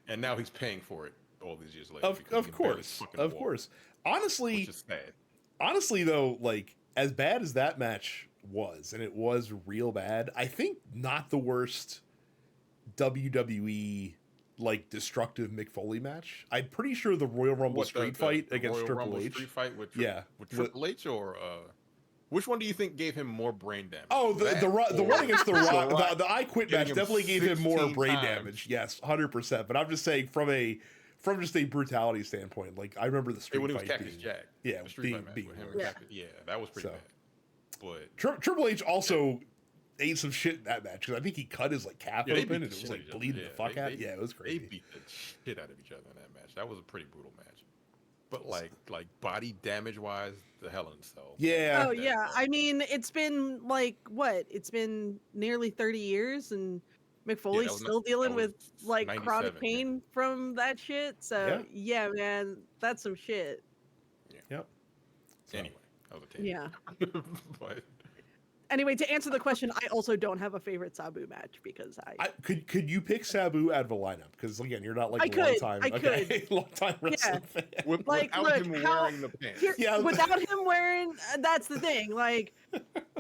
And now he's paying for it all these years later. Of course. Of course. Honestly, which is sad. Honestly though, like as bad as that match was, and it was real bad, I think not the worst WWE like destructive Mick Foley match. I'm pretty sure the Royal Rumble street fight against Royal Triple Rumble H. Street fight with Yeah. with Triple H or which one do you think gave him more brain damage? Oh, the one against the Rock, the I Quit match him definitely gave him more 16 brain times. damage. Yes, 100%. But I'm just saying from just a brutality standpoint, like I remember the street when he was fight Cactus being, Jack. yeah, The street fight match being with him worse. and Cactus. Yeah, that was pretty So. bad. But Triple H also ate some shit in that match because I think he cut his like calf yeah, they open beat and the it was shit like out of each other. bleeding the fuck they- out. they- Yeah, it was they crazy. beat the shit out of each other in that match. That was a pretty brutal match. But like body damage wise, the Hell in a Cell. Yeah. Oh yeah, I mean it's been like what? It's been nearly 30 years, and McFoley's was still dealing with like 97, chronic yeah. pain from that shit. So yeah, man, that's some shit. Yep. So. Anyway, that was a tangent. Yeah. But Anyway, to answer the question, I also don't have a favorite Sabu match because Could you pick Sabu out of a lineup? Because again, you're not like I could. long time wrestling fan. Like, without look, him how- wearing the pants. without him wearing, that's the thing. Like,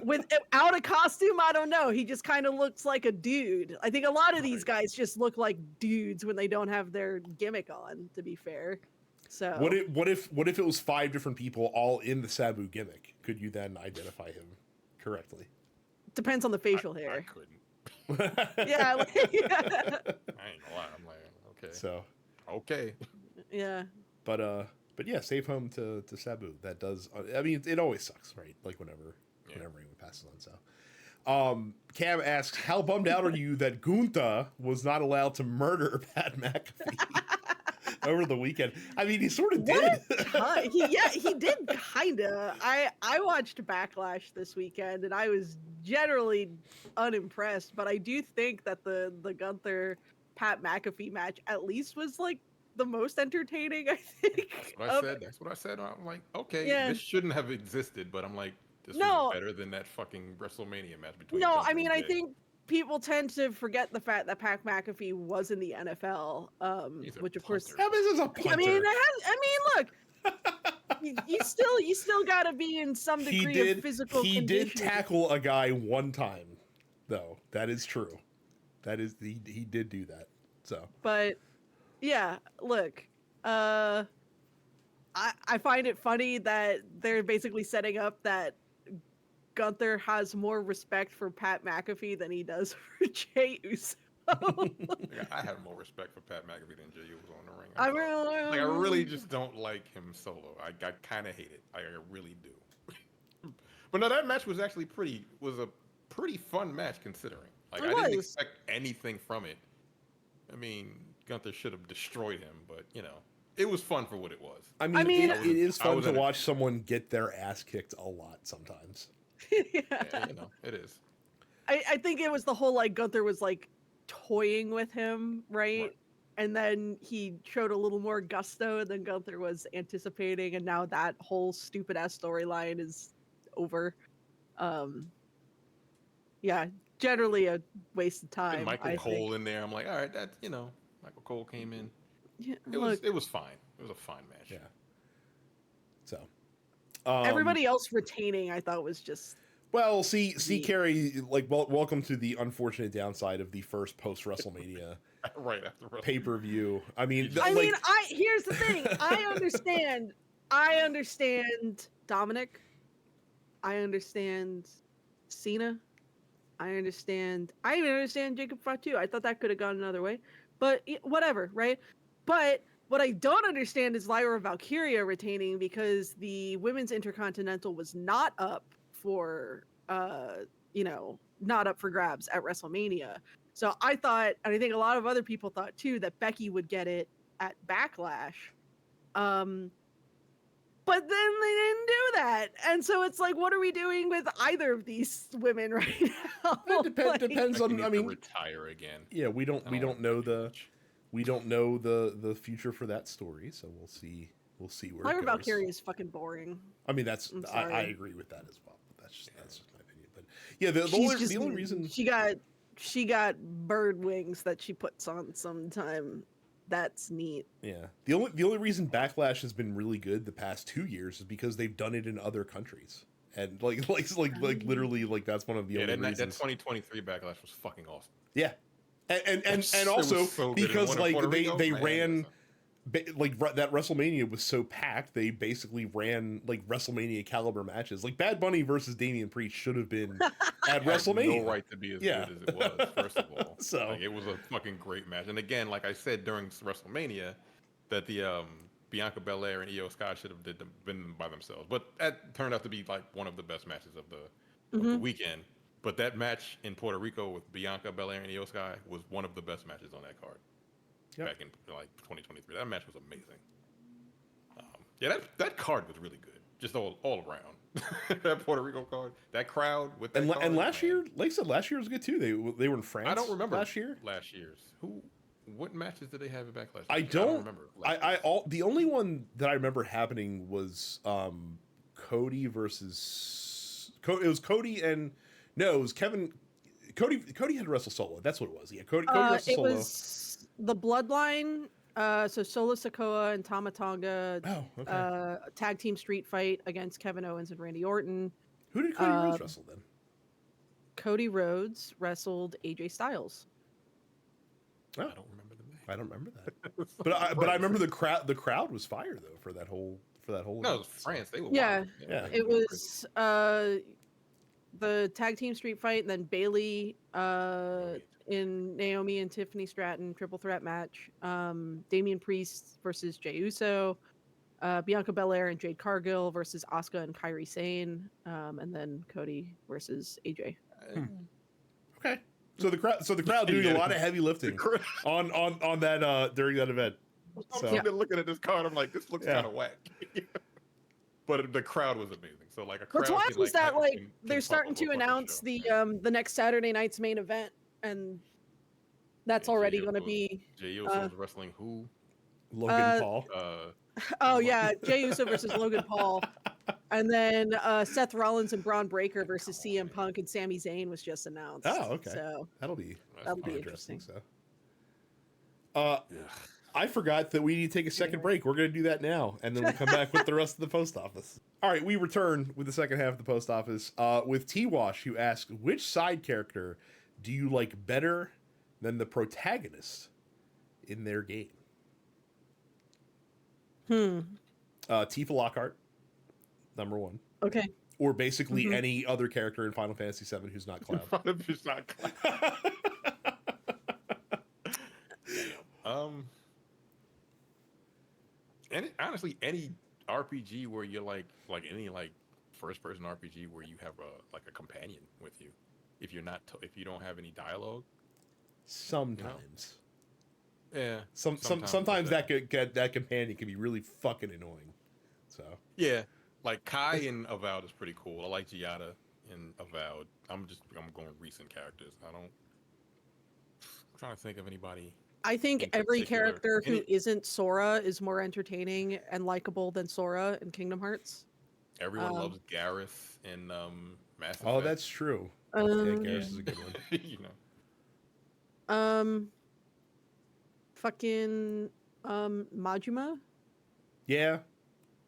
without a costume, I don't know. He just kind of looks like a dude. I think a lot of these guys just look like dudes when they don't have their gimmick on. To be fair, so What if it was 5 different people all in the Sabu gimmick? Could you then identify him correctly? depends on the facial I hair. Yeah. Yeah, like, I ain't gonna lie. I'm like, okay. So, Okay. yeah. but yeah, save home to Sabu. That does. I mean, it always sucks, right? Like whenever anyone passes on. So, Cam asks, how bummed out are you that Gunther was not allowed to murder Pat McAfee over the weekend? I mean, he sort of did. He did kinda. I watched Backlash this weekend and I was generally unimpressed, but I do think that the Gunther Pat McAfee match at least was like the most entertaining, I think. That's what I said. I'm like, okay, this shouldn't have existed, but I'm like, this was better than that fucking WrestleMania match between. No, Gunther I mean, and I Jay. think people tend to forget the fact that Pat McAfee was in the NFL, which of course. punter. This is a punter. I mean, look. You still gotta be in some degree of physical He conditioning. did tackle a guy one time, though. That is true. That is he did do that. So, But yeah, look, I find it funny that they're basically setting up that Gunther has more respect for Pat McAfee than he does for Jey Uso. I have more respect for Pat McAfee than Jey Uso on the ring. I really just don't like him solo. I kind of hate it. I really do. But no, that match was actually was a pretty fun match considering. Like I didn't expect anything from it. I mean, Gunther should have destroyed him, but it was fun for what it was. I mean it is fun to in it. watch someone get their ass kicked a lot sometimes. Yeah. It is. I think it was the whole like Gunther was like toying with him, right? And then he showed a little more gusto than Gunther was anticipating, and now that whole stupid ass storyline is over. Yeah, generally a waste of time. And Michael I Cole think. in there. I'm like, all right, that's Michael Cole came in. Yeah, It was fine. It was a fine match. Yeah. So, everybody else retaining, I thought was just. Well, see, Carrie, like, welcome to the unfortunate downside of the first post WrestleMania right after pay-per-view. I mean, here's the thing. I understand Dominic. I understand Cena. I even understand Jacob Fatu. I thought that could have gone another way, but whatever, right? But what I don't understand is Lyra Valkyria retaining because the Women's Intercontinental was not up for not up for grabs at WrestleMania. So I thought, and I think a lot of other people thought too, that Becky would get it at Backlash. But then they didn't do that. And so it's like, what are we doing with either of these women right now? it depends on. I mean, retire again. Yeah, we don't know the future for that story, so we'll see where Lyra it goes. Valkyria is fucking boring. I mean, I sorry. agree with that as well. But that's just my opinion. Yeah, the She's only just, the only reason she got bird wings that she puts on sometime. That's neat. yeah the only reason Backlash has been really good the past 2 years is because they've done it in other countries, and like literally like that's one of the Yeah, only that reasons. 2023 backlash was fucking awesome. Yeah, and It also was so good. And because one in like Puerto they Rico, they man, ran listen. that WrestleMania was so packed, they basically ran like WrestleMania caliber matches. Like Bad Bunny versus Damian Priest should have been at Had WrestleMania. no right to be as Yeah. good as it was. First of all, So like it was a fucking great match. And again, like I said during WrestleMania, that the Bianca Belair and Io Sky should have been by themselves, but that turned out to be like one of the best matches of the weekend. But that match in Puerto Rico with Bianca Belair and Io Sky was one of the best matches on that card. Yep. Back in like 2023. That match was amazing. Yeah, that card was really good, just all around. That Puerto Rico card, that crowd with that card, and last man. year, like I said, last year was good too. They were in France. I don't remember last year. Last year's what matches did they have at Backlash? I last year? don't remember. the only one that I remember happening was Cody versus it was Cody and no, it was Kevin. Cody had to wrestle solo. That's what it was. Yeah, Cody wrestled It solo. was the Bloodline. So Solo Sikoa and Tama Tonga Oh, okay. tag team street fight against Kevin Owens and Randy Orton. Who did Cody Rhodes wrestle then? Cody Rhodes wrestled AJ Styles. Oh, I don't remember the match. I don't remember that. But I remember the crowd. The crowd was fire though for that whole. No, it was France. They were Yeah, wild. Yeah. It was the tag team street fight, and then Bailey in Naomi and Tiffany Stratton triple threat match. Damian Priest versus Jey Uso. Bianca Belair and Jade Cargill versus Asuka and Kairi Sane. And then Cody versus AJ. Okay. So the crowd doing a lot of heavy lifting on that during that event. I'm So sitting there looking at this card. I'm like, this looks Yeah. kind of whack. But the crowd was amazing. So like a crowd. What's wild can, is that can they're pump starting a to whole fucking announce show. the next Saturday night's main event, and that's Yeah, already Jey going to Uso- be. Jey Uso was wrestling who? Logan Paul. Oh yeah, Jey Uso versus Logan Paul, and then Seth Rollins and Braun Breaker versus CM Punk and Sami Zayn was just announced. Oh, okay. So That'll be interesting. So, I forgot that we need to take a second break. We're going to do that now, and then we'll come back with the rest of the post office. All right, we return with the second half of the post office with T-Wash, who asks, which side character do you like better than the protagonist in their game? Tifa Lockhart, number one. Okay. Or basically any other character in Final Fantasy VII who's not Cloud. Who's not Cloud. Honestly, any RPG where you're like any like first person RPG where you have a companion with you, if you don't have any dialogue. Sometimes. Yeah. Sometimes that companion can be really fucking annoying. So yeah, like Kai in Avowed is pretty cool. I like Giada in Avowed. I'm going recent characters. I'm trying to think of anybody. I think In every particular. character who isn't Sora is more entertaining and likable than Sora in Kingdom Hearts. Everyone loves Garrus in Mass Effect. oh, that's true. Yeah, Garrus is a good one. You know. Fucking Majima Yeah.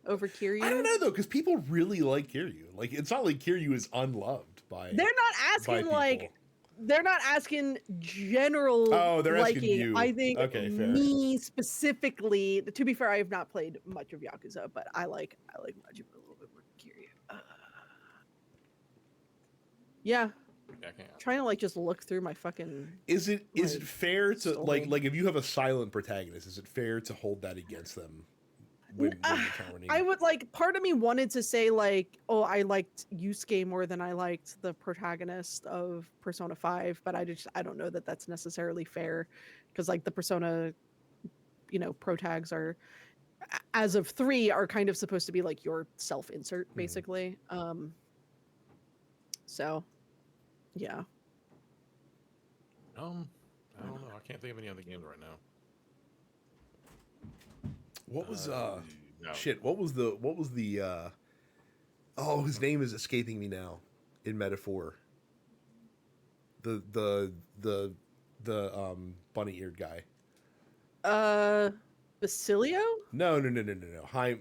over Kiryu. I don't know though, because people really like Kiryu. Like, it's not like Kiryu is unloved by. They're not asking like. They're not asking general Oh, they're asking liking. you. I think Okay, fair. me specifically. To be fair, I have not played much of Yakuza, but I like Majima a little bit more than Kiryu. Yeah, I can't. trying to like just look through my fucking. Is it fair to story. like if you have a silent protagonist, is it fair to hold that against them when determining? I would like. Part of me wanted to say like, oh, I liked Yusuke more than I liked the protagonist of Persona 5, but I don't know that that's necessarily fair, because like the Persona, protags are, as of 3, are kind of supposed to be like your self-insert basically. So, yeah. I don't know. I can't think of any other games right now. What was No. shit? What was the oh, his name is escaping me now in Metaphor. The bunny eared guy. Basilio? No. Heim.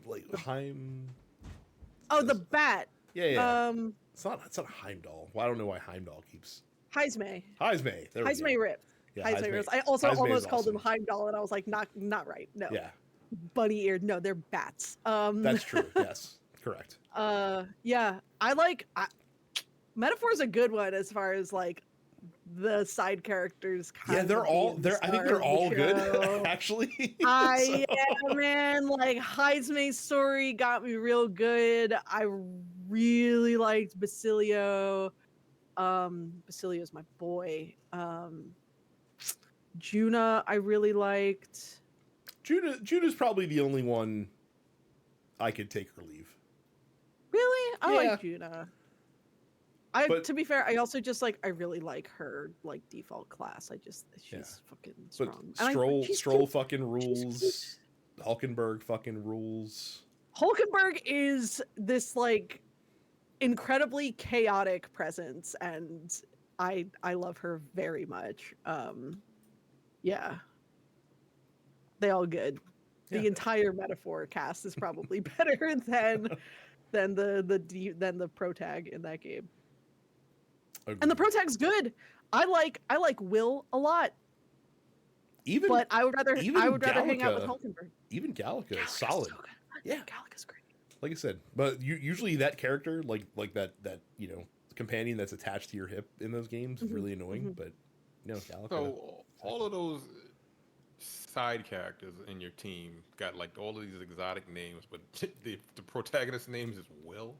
Oh, the bat. Yeah. It's not Heimdall. Well, I don't know why Heimdall keeps. Heismay. Heismay. There we go. Ripped. Yeah, Heismay Ripped. I also Heismay is almost called awesome. him Heimdall, and I was like, not right. No. Yeah. Bunny eared. No, they're bats. That's true. Yes. Correct. Yeah. Metaphor's a good one as far as like the side characters. Yeah, they're all. I think they're all good. Actually. Man, like Heismay's story got me real good. I really liked Basilio. Basilio's my boy. Juna, I really liked. Juna's probably the only one I could take or leave. Really? I Yeah. like Juna. To be fair, I also just like, I really like her like default class. She's fucking strong. But Stroll fucking rules. Hulkenberg fucking rules. Hulkenberg is this like incredibly chaotic presence, and I love her very much. Yeah. They all good. The entire Metaphor cast is probably better than the pro tag in that game. Agreed. And the pro tag's good. I like Will a lot. But I would rather hang out with Hulkenberg. Even Gallica is solid. So good. Yeah, Gallica's great. Like I said, but usually that character, like that companion that's attached to your hip in those games, is really annoying. But Gallica. So all of those side characters in your team got like all of these exotic names, but the protagonist names is Will.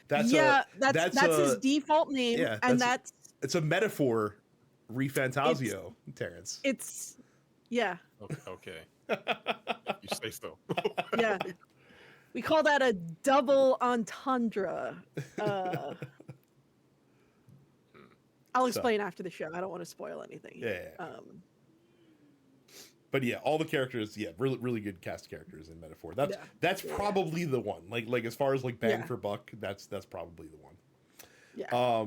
That's his default name, and it's a metaphor. Refantasio, Terrence. Yeah. Okay. You say so. Yeah. We call that a double entendre. I'll explain after the show. I don't want to spoil anything. Yeah. But yeah, all the characters, really, really good cast characters in Metaphor. That's probably the one. Like as far as like bang for buck, that's probably the one. Yeah.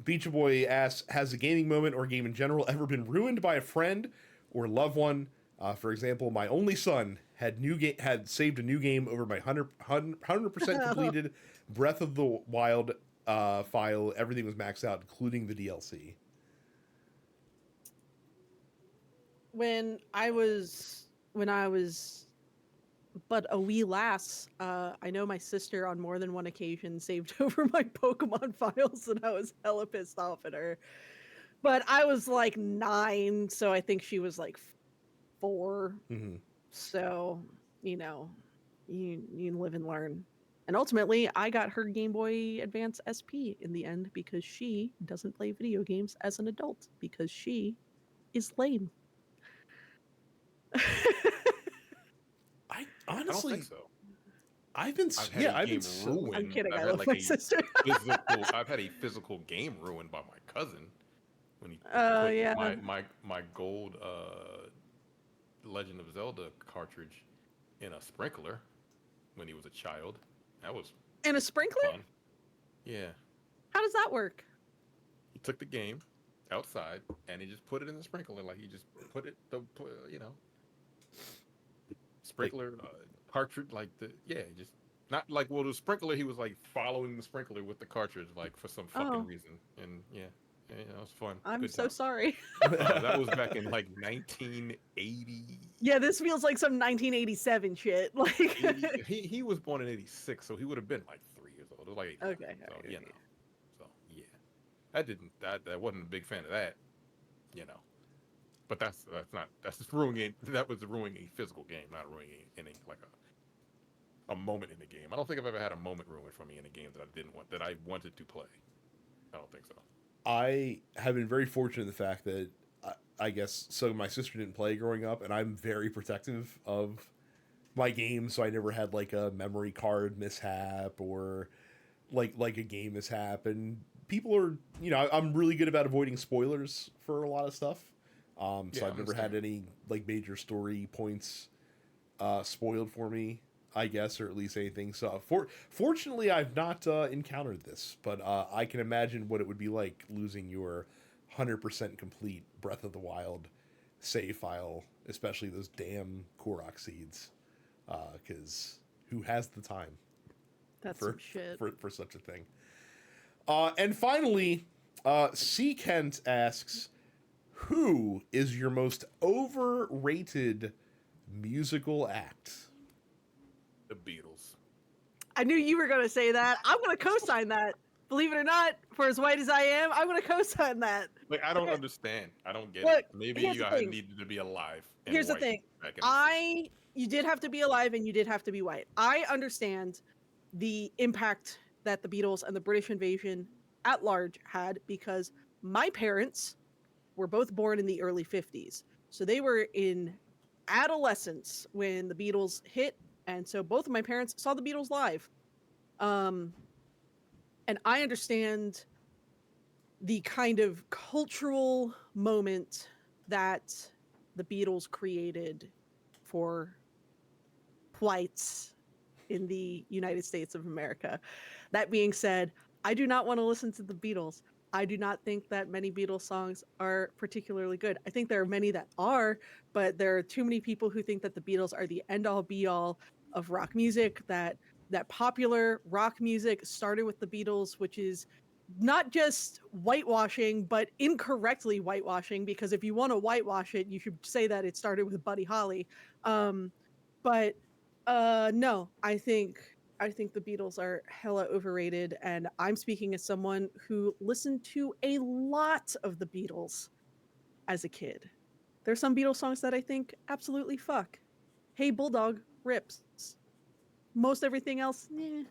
Beach Boy asks, has a gaming moment or game in general ever been ruined by a friend or loved one? For example, my only son had saved a new game over my 100% completed Breath of the Wild file. Everything was maxed out, including the DLC. When I was but a wee lass, I know my sister on more than one occasion saved over my Pokemon files, and I was hella pissed off at her. But I was like 9, so I think she was like 4. Mm-hmm. So, you live and learn. And ultimately, I got her Game Boy Advance SP in the end because she doesn't play video games as an adult because she is lame. I honestly don't think so. I've been ruined. I'm kidding. I love my sister. I've had a physical game ruined by my cousin when he put my gold Legend of Zelda cartridge in a sprinkler when he was a child. That was in a sprinkler? Fun. Yeah. How does that work? He took the game outside and he just put it in the sprinkler, like he just put it, sprinkler cartridge, just not like the sprinkler. He was like following the sprinkler with the cartridge, like for some fucking reason, and it was fun. I'm so sorry. That was back in like 1980. Yeah, this feels like some 1987 shit. Like he was born in 86, so he would have been like 3 years old. It was like 89, okay. So I wasn't a big fan of that, But that's ruining. That was ruining a physical game, not ruining any like a moment in the game. I don't think I've ever had a moment ruined for me in a game that I wanted to play. I don't think so. I have been very fortunate in the fact that I guess my sister didn't play growing up, and I'm very protective of my game, so I never had like a memory card mishap or like a game mishap. And people are, I'm really good about avoiding spoilers for a lot of stuff. So I've never had any like major story points spoiled for me. I guess, or at least anything. So, fortunately, I've not encountered this, but I can imagine what it would be like losing your 100% complete Breath of the Wild save file, especially those damn Korok seeds. Because who has the time That's for some shit. for such a thing? And finally, C. Kent asks, who is your most overrated musical act? The Beatles. I knew you were going to say that. I'm going to co-sign that. Believe it or not, for as white as I am, I'm going to co-sign that. Like, I don't understand. I don't get Look, it. Maybe here's you the thing. needed to be alive. And Here's the white thing. back in the 60s. You did have to be alive and you did have to be white. I understand the impact that the Beatles and the British invasion at large had because my parents were both born in the early 50s. So they were in adolescence when the Beatles hit. And so both of my parents saw the Beatles live. And I understand the kind of cultural moment that the Beatles created for whites in the United States of America. That being said, I do not want to listen to the Beatles. I do not think that many Beatles songs are particularly good. I think there are many that are, but there are too many people who think that the Beatles are the end all be all of rock music, that popular rock music started with the Beatles, which is not just whitewashing, but incorrectly whitewashing, because if you want to whitewash it, you should say that it started with Buddy Holly. But no, I think the Beatles are hella overrated, and I'm speaking as someone who listened to a lot of the Beatles as a kid. There's some Beatles songs that I think absolutely fuck. Hey Bulldog rips. Most everything else, eh.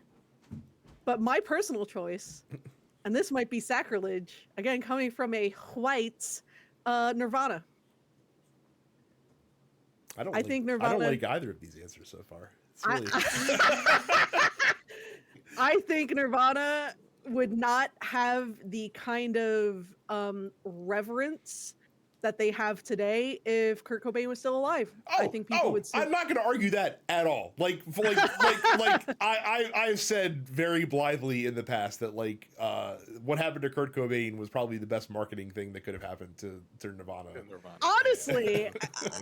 But my personal choice, and this might be sacrilege, again coming from a white, Nirvana. I think Nirvana. I don't like either of these answers so far. It's really... I think Nirvana would not have the kind of reverence that they have today if Kurt Cobain was still alive. I think people would still... I'm not going to argue that at all. Like I've said very blithely in the past that what happened to Kurt Cobain was probably the best marketing thing that could have happened to Nirvana. Honestly,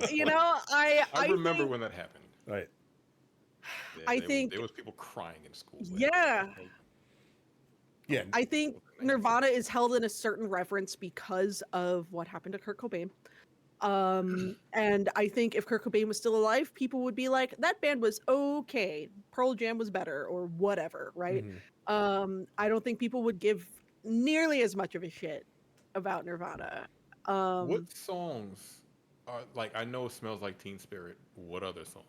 I remember when that happened. Right. Yeah, I think there was people crying in school. Yeah. Yeah. I think Nirvana is held in a certain reverence because of what happened to Kurt Cobain. And I think if Kurt Cobain was still alive, people would be like, that band was okay. Pearl Jam was better or whatever, right? Mm-hmm. I don't think people would give nearly as much of a shit about Nirvana. What songs are I know it Smells Like Teen Spirit. What other songs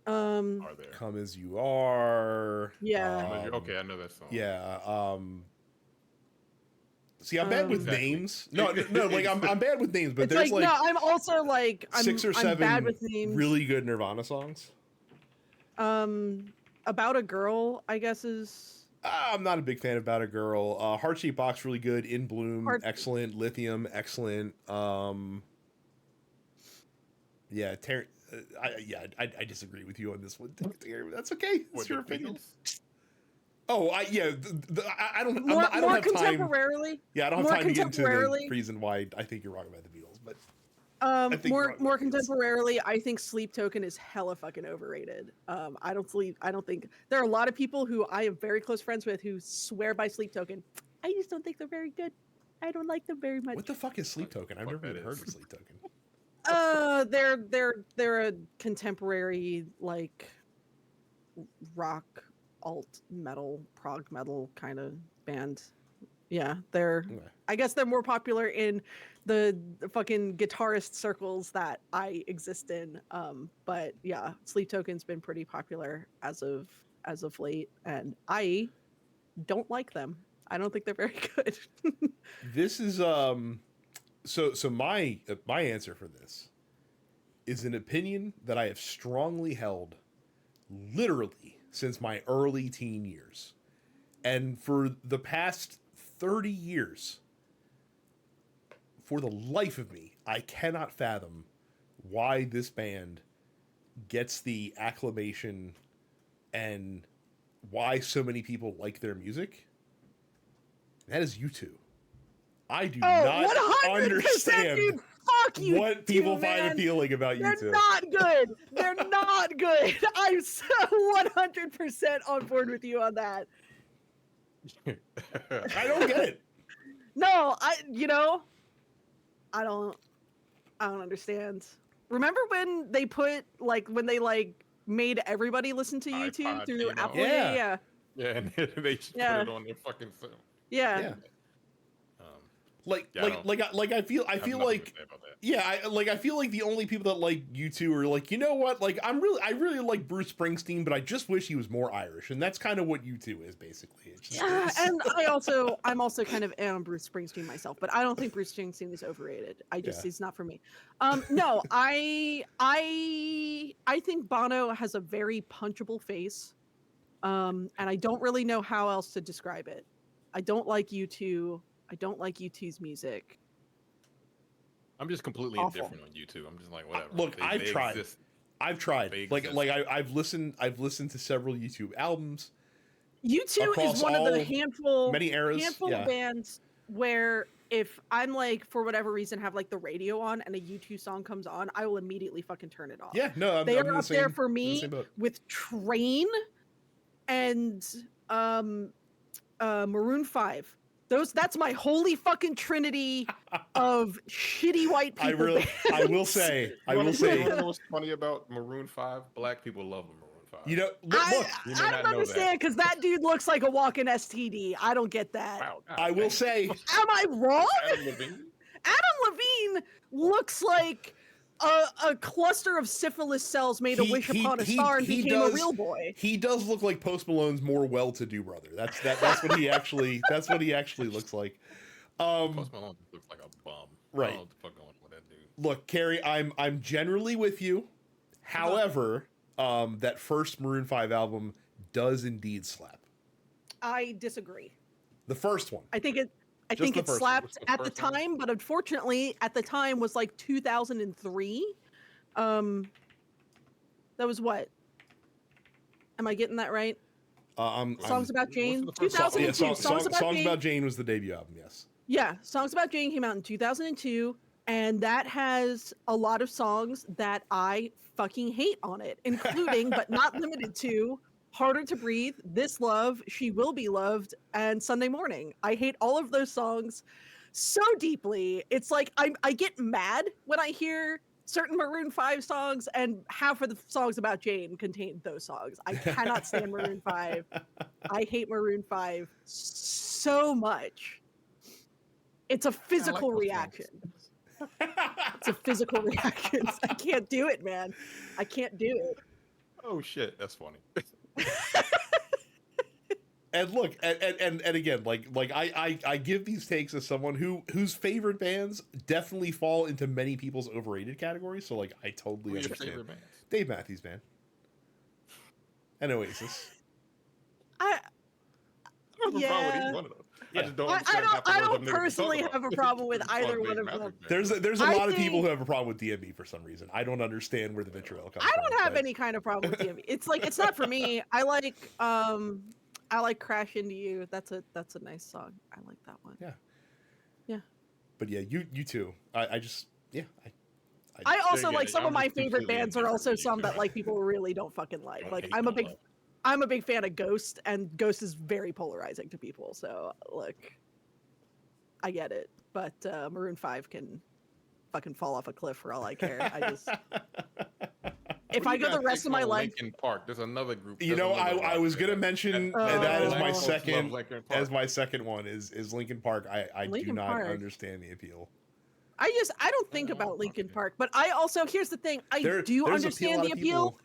are there? Come As You Are. Yeah. Okay, I know that song. Yeah. See, I'm bad with names. No, I'm bad with names, but there's I'm also six or seven bad with names. Really good Nirvana songs. About a Girl, I guess is. I'm not a big fan of About a Girl. Heart Shaped Box, really good. In Bloom, excellent. Lithium, excellent. Yeah, I disagree with you on this one. That's okay. It's your opinion. Oh, I don't. I don't have contemporarily. Time. Yeah, I don't have time to get into the reason why I think you're wrong about the Beatles, but more contemporarily, I think Sleep Token is hella fucking overrated. I don't think there are a lot of people who I am very close friends with who swear by Sleep Token. I just don't think they're very good. I don't like them very much. What the fuck is Sleep Token? I've never even heard of Sleep Token. They're a contemporary rock, alt metal, prog metal kind of band. Yeah, I guess they're more popular in the fucking guitarist circles that I exist in. But yeah, Sleep Token's been pretty popular as of late, and I don't like them. I don't think they're very good. This is so my answer for this is an opinion that I have strongly held literally since my early teen years. And for the past 30 years, for the life of me, I cannot fathom why this band gets the acclamation and why so many people like their music, that is U2. I do not 100%, understand dude, fuck you, what people man. find appealing about They're U2. not good. They're not good. I'm so 100% on board with you on that. I don't get it. No, I don't understand. Remember when they made everybody listen to YouTube iPod through came out. Apple? Yeah. Yeah, and they just put it on their fucking phone. Yeah. Yeah. I feel have nothing like to say about that. I feel like the only people that like U2 are like, you know what? Like I really like Bruce Springsteen, but I just wish he was more Irish, and that's kind of what U2 is basically. It's just, Yeah, and I'm also kind of am Bruce Springsteen myself, but I don't think Bruce Springsteen is overrated. He's not for me. No, I think Bono has a very punchable face, and I don't really know how else to describe it. I don't like U2. I don't like U2's music. I'm just completely Awful. indifferent on YouTube. I'm just like, whatever. Look, I've tried. exist. I've tried. They Like exist. I've listened to several YouTube albums. U2 Across is one of the many eras, handful yeah. of bands where if I'm like, for whatever reason, have like the radio on and a U2 song comes on, I will immediately fucking turn it off. Yeah, no, They I'm are in the up there same- for in the me same boat. with Train and Maroon 5. That's my holy fucking trinity of shitty white people. I will say, You wanna know what's funny about Maroon 5? Black people love Maroon 5. you know, look, You may I not don't know understand because that dude looks like a walking STD. I don't get that. Wow, God, I will dang. say, Am I wrong? Adam Levine? Adam Levine looks like a cluster of syphilis cells made a wish upon a star and became a real boy. he does look like Post Malone's more well-to-do brother. That's what he actually looks like. Post Malone just looks like a bum. Right. I don't know what the fuck going on with that dude. Look, Carrie, I'm generally with you. However, that first Maroon 5 album does indeed slap. I disagree. The first one. I think it Just the it first one. slapped What's the at the first one? time, but unfortunately at the time was like 2003. That was what? Am I getting that right? Songs About Jane. what's the first song? 2002. Songs About Jane was the debut album, yes. Yeah, Songs About Jane came out in 2002, and that has a lot of songs that I fucking hate on it, including but not limited to Harder to Breathe, This Love, She Will Be Loved, and Sunday Morning. I hate all of those songs so deeply. It's like I get mad when I hear certain Maroon 5 songs, and half of the songs about Jane contain those songs. I cannot stand Maroon 5. I hate Maroon 5 so much. It's a physical those reaction. It's a physical reaction. I can't do it, man. I can't do it. Oh shit, that's funny. And look, and again, like I give these takes as someone whose favorite bands definitely fall into many people's overrated categories. So like, I totally Who are your understand. favorite bands? Dave Matthews Band and Oasis. I I don't have a problem with Yeah. either one of them. Yeah. I just don't I understand half the don't words them niggas be personally talking have a about. problem with It's either called one Dave of Matthews them. Band. There's a I lot of people think- who have a problem with DMB for some reason. I don't understand where the vitriol comes from. I don't have but- any kind of problem with DMV. It's like it's not for me. I like Crash Into You. That's a nice song. I like that one. Yeah. Yeah. But yeah, you too. I just I I also again, like some I'm of my just favorite completely bands are indifferent also to you some two. that like people really don't fucking like. Don't Like hate, I'm a don't big love. I'm a big fan of Ghost, and Ghost is very polarizing to people. So look, I get it, but Maroon 5 can fucking fall off a cliff for all I care. I just if What I do go you the guys rest think of my on life, Linkin Park. There's another group. You know, I was gonna mention that is Oh. my Black folks second Linkin as Park. my second one is Linkin Park. I do Linkin not Park. understand the appeal. I don't think Oh, about Linkin okay. Park, but I also here's the thing. I There- do there's understand lot the of appeal people who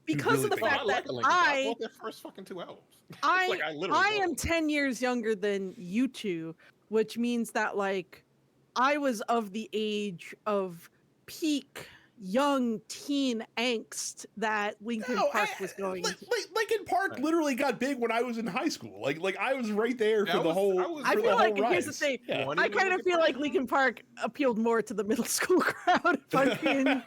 because really of the think fact like that Linkin Park. I bought their first fucking 2 albums. I Like, literally I bought am them. 10 years younger than you two, which means that like I was of the age of peak young teen angst that Linkin Park was going to. Linkin Park Right. literally got big when I was in high school. Like I was right there for Yeah, the whole. I I for feel the like whole here's the rise. thing. Yeah. One I even kind of Linkin feel Park. like Linkin Park appealed more to the middle school crowd. If I'm being,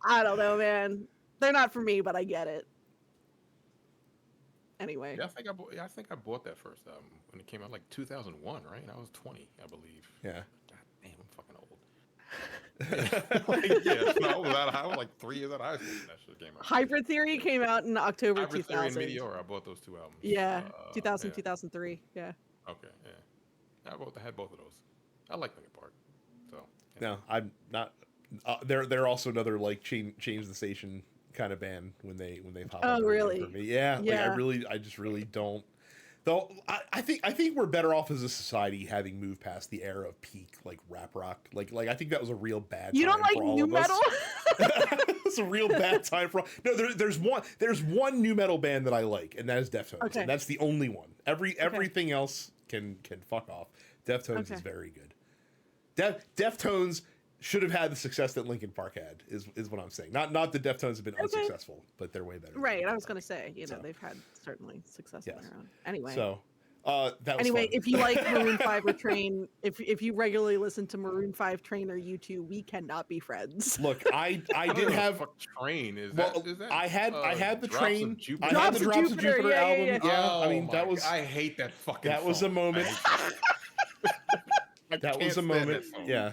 I don't know, man. They're not for me, but I get it. Anyway. Yeah, I think I bought that first album when it came out, like 2001, right? I was 20, I believe. Yeah. God damn, I'm fucking old. I was like 3 years out of high school when that shit came out. Hybrid Theory came out in October Hybrid 2000. Theory and Meteor, I bought those 2 albums. Yeah, 2000, 2003. Yeah. Okay, yeah. I had both of those. I like Linkin Park. So. Yeah. No, I'm not. They're also another like change the station kind of band when they pop up. Oh, really? For me. Yeah. Yeah. Like I just really don't. Though I think we're better off as a society having moved past the era of peak like rap rock. Like I think that was a real bad. You time don't like for all new of us. metal? It's a real bad time for. No, there's one new metal band that I like, and that is Deftones. Okay. And that's the only one. Everything else can fuck off. Deftones is very good. Deftones should have had the success that Linkin Park had. Is what I'm saying. Not that Deftones have been unsuccessful, but they're way better. Right. I was gonna say, they've had certainly success on their own. Anyway. So. That was anyway, fun. if you like Maroon 5 or Train, if you regularly listen to Maroon 5, Train, or U2, we cannot be friends. Look, I didn't have Train. Is well, that I had the Drops Train. of Jupiter? I had the Drops of Jupiter album. Yeah, Oh I mean that my was. God. I hate that fucking. That was a song. moment. That was a moment. Yeah.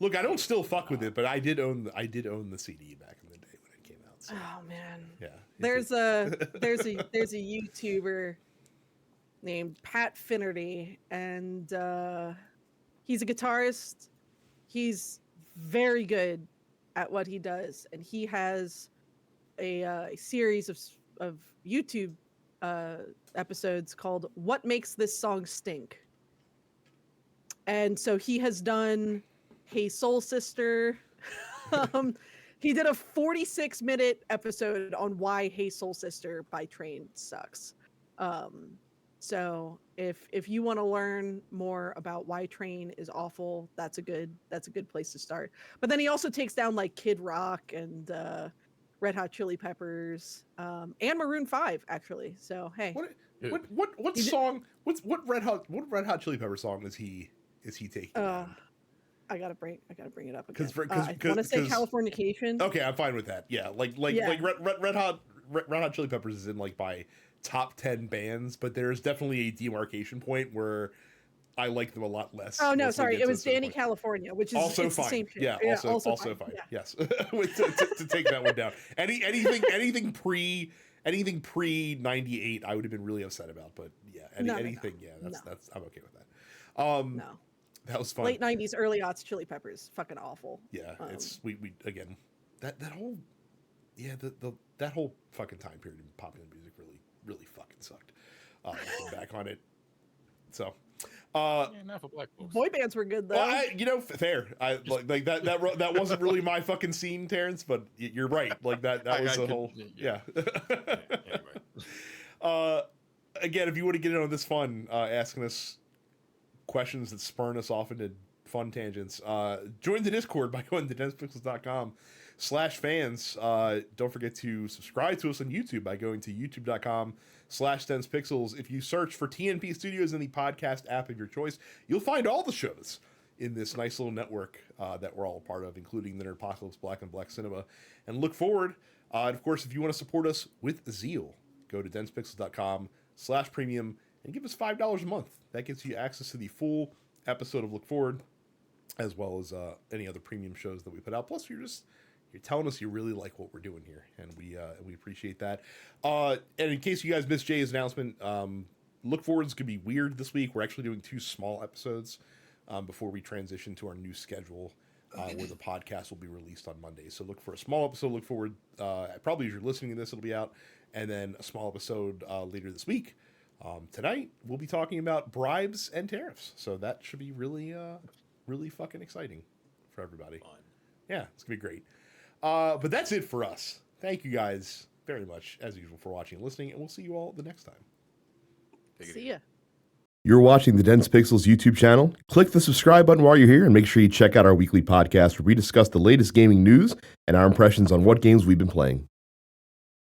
Look, I don't still fuck with it, but I did own the CD back in the day when it came out. So. Oh man. Yeah. There's a YouTuber named Pat Finnerty, and he's a guitarist. He's very good at what he does, and he has a series of YouTube episodes called "What Makes This Song Stink." And so he has done "Hey Soul Sister." He did a 46-minute episode on why "Hey Soul Sister" by Train sucks. So if you want to learn more about why Train is awful, that's a good place to start. But then he also takes down like Kid Rock and Red Hot Chili Peppers and Maroon 5 actually. So hey, what song? What Red Hot Chili Pepper song is he taking down? I gotta bring it up because I want to say Californication. Okay, I'm fine with that. Yeah, like Red Hot Chili Peppers is in like by top 10 bands, but there's definitely a demarcation point where I like them a lot less. Oh no, sorry, it was Danny California, which is also fine. The same shit. Yeah, also fine. Yeah. Yes, to take that one down. Anything pre 98, I would have been really upset about. But yeah, anything. Yeah, that's I'm okay with that. No. That was fun. Late 90s, early aughts Chili Peppers, fucking awful. Yeah, it's we again that whole that whole fucking time period in popular music really fucking sucked. Looking back on it, so not for black folks. Boy bands were good though. Well, fair. I like that wasn't really my fucking scene, Terrence. But you're right. Like that was the whole Anyway. Again, if you want to get in on this fun, asking us questions that spurn us off into fun tangents, join the Discord by going to densepixels.com/fans. Don't forget to subscribe to us on YouTube by going to youtube.com/densepixels. If you search for TNP Studios in the podcast app of your choice, you'll find all the shows in this nice little network that we're all a part of, including the Nerdpocalypse Black and Black Cinema. And look forward. And of course, if you want to support us with zeal, go to densepixels.com/premium and give us $5 a month. That gets you access to the full episode of Look Forward, as well as any other premium shows that we put out. Plus, you're telling us you really like what we're doing here, and we appreciate that. And in case you guys missed Jay's announcement, Look Forward's gonna be weird this week. We're actually doing 2 small episodes before we transition to our new schedule, where the podcast will be released on Monday. So look for a small episode. Look Forward. Probably as you're listening to this, it'll be out, and then a small episode later this week. Tonight we'll be talking about bribes and tariffs, so that should be really fucking exciting for everybody. Fun. Yeah, it's gonna be great. But that's it for us. Thank you guys very much, as usual, for watching and listening, and we'll see you all the next time. See ya. You're watching the Dense Pixels YouTube channel. Click the subscribe button while you're here, and make sure you check out our weekly podcast where we discuss the latest gaming news and our impressions on what games we've been playing.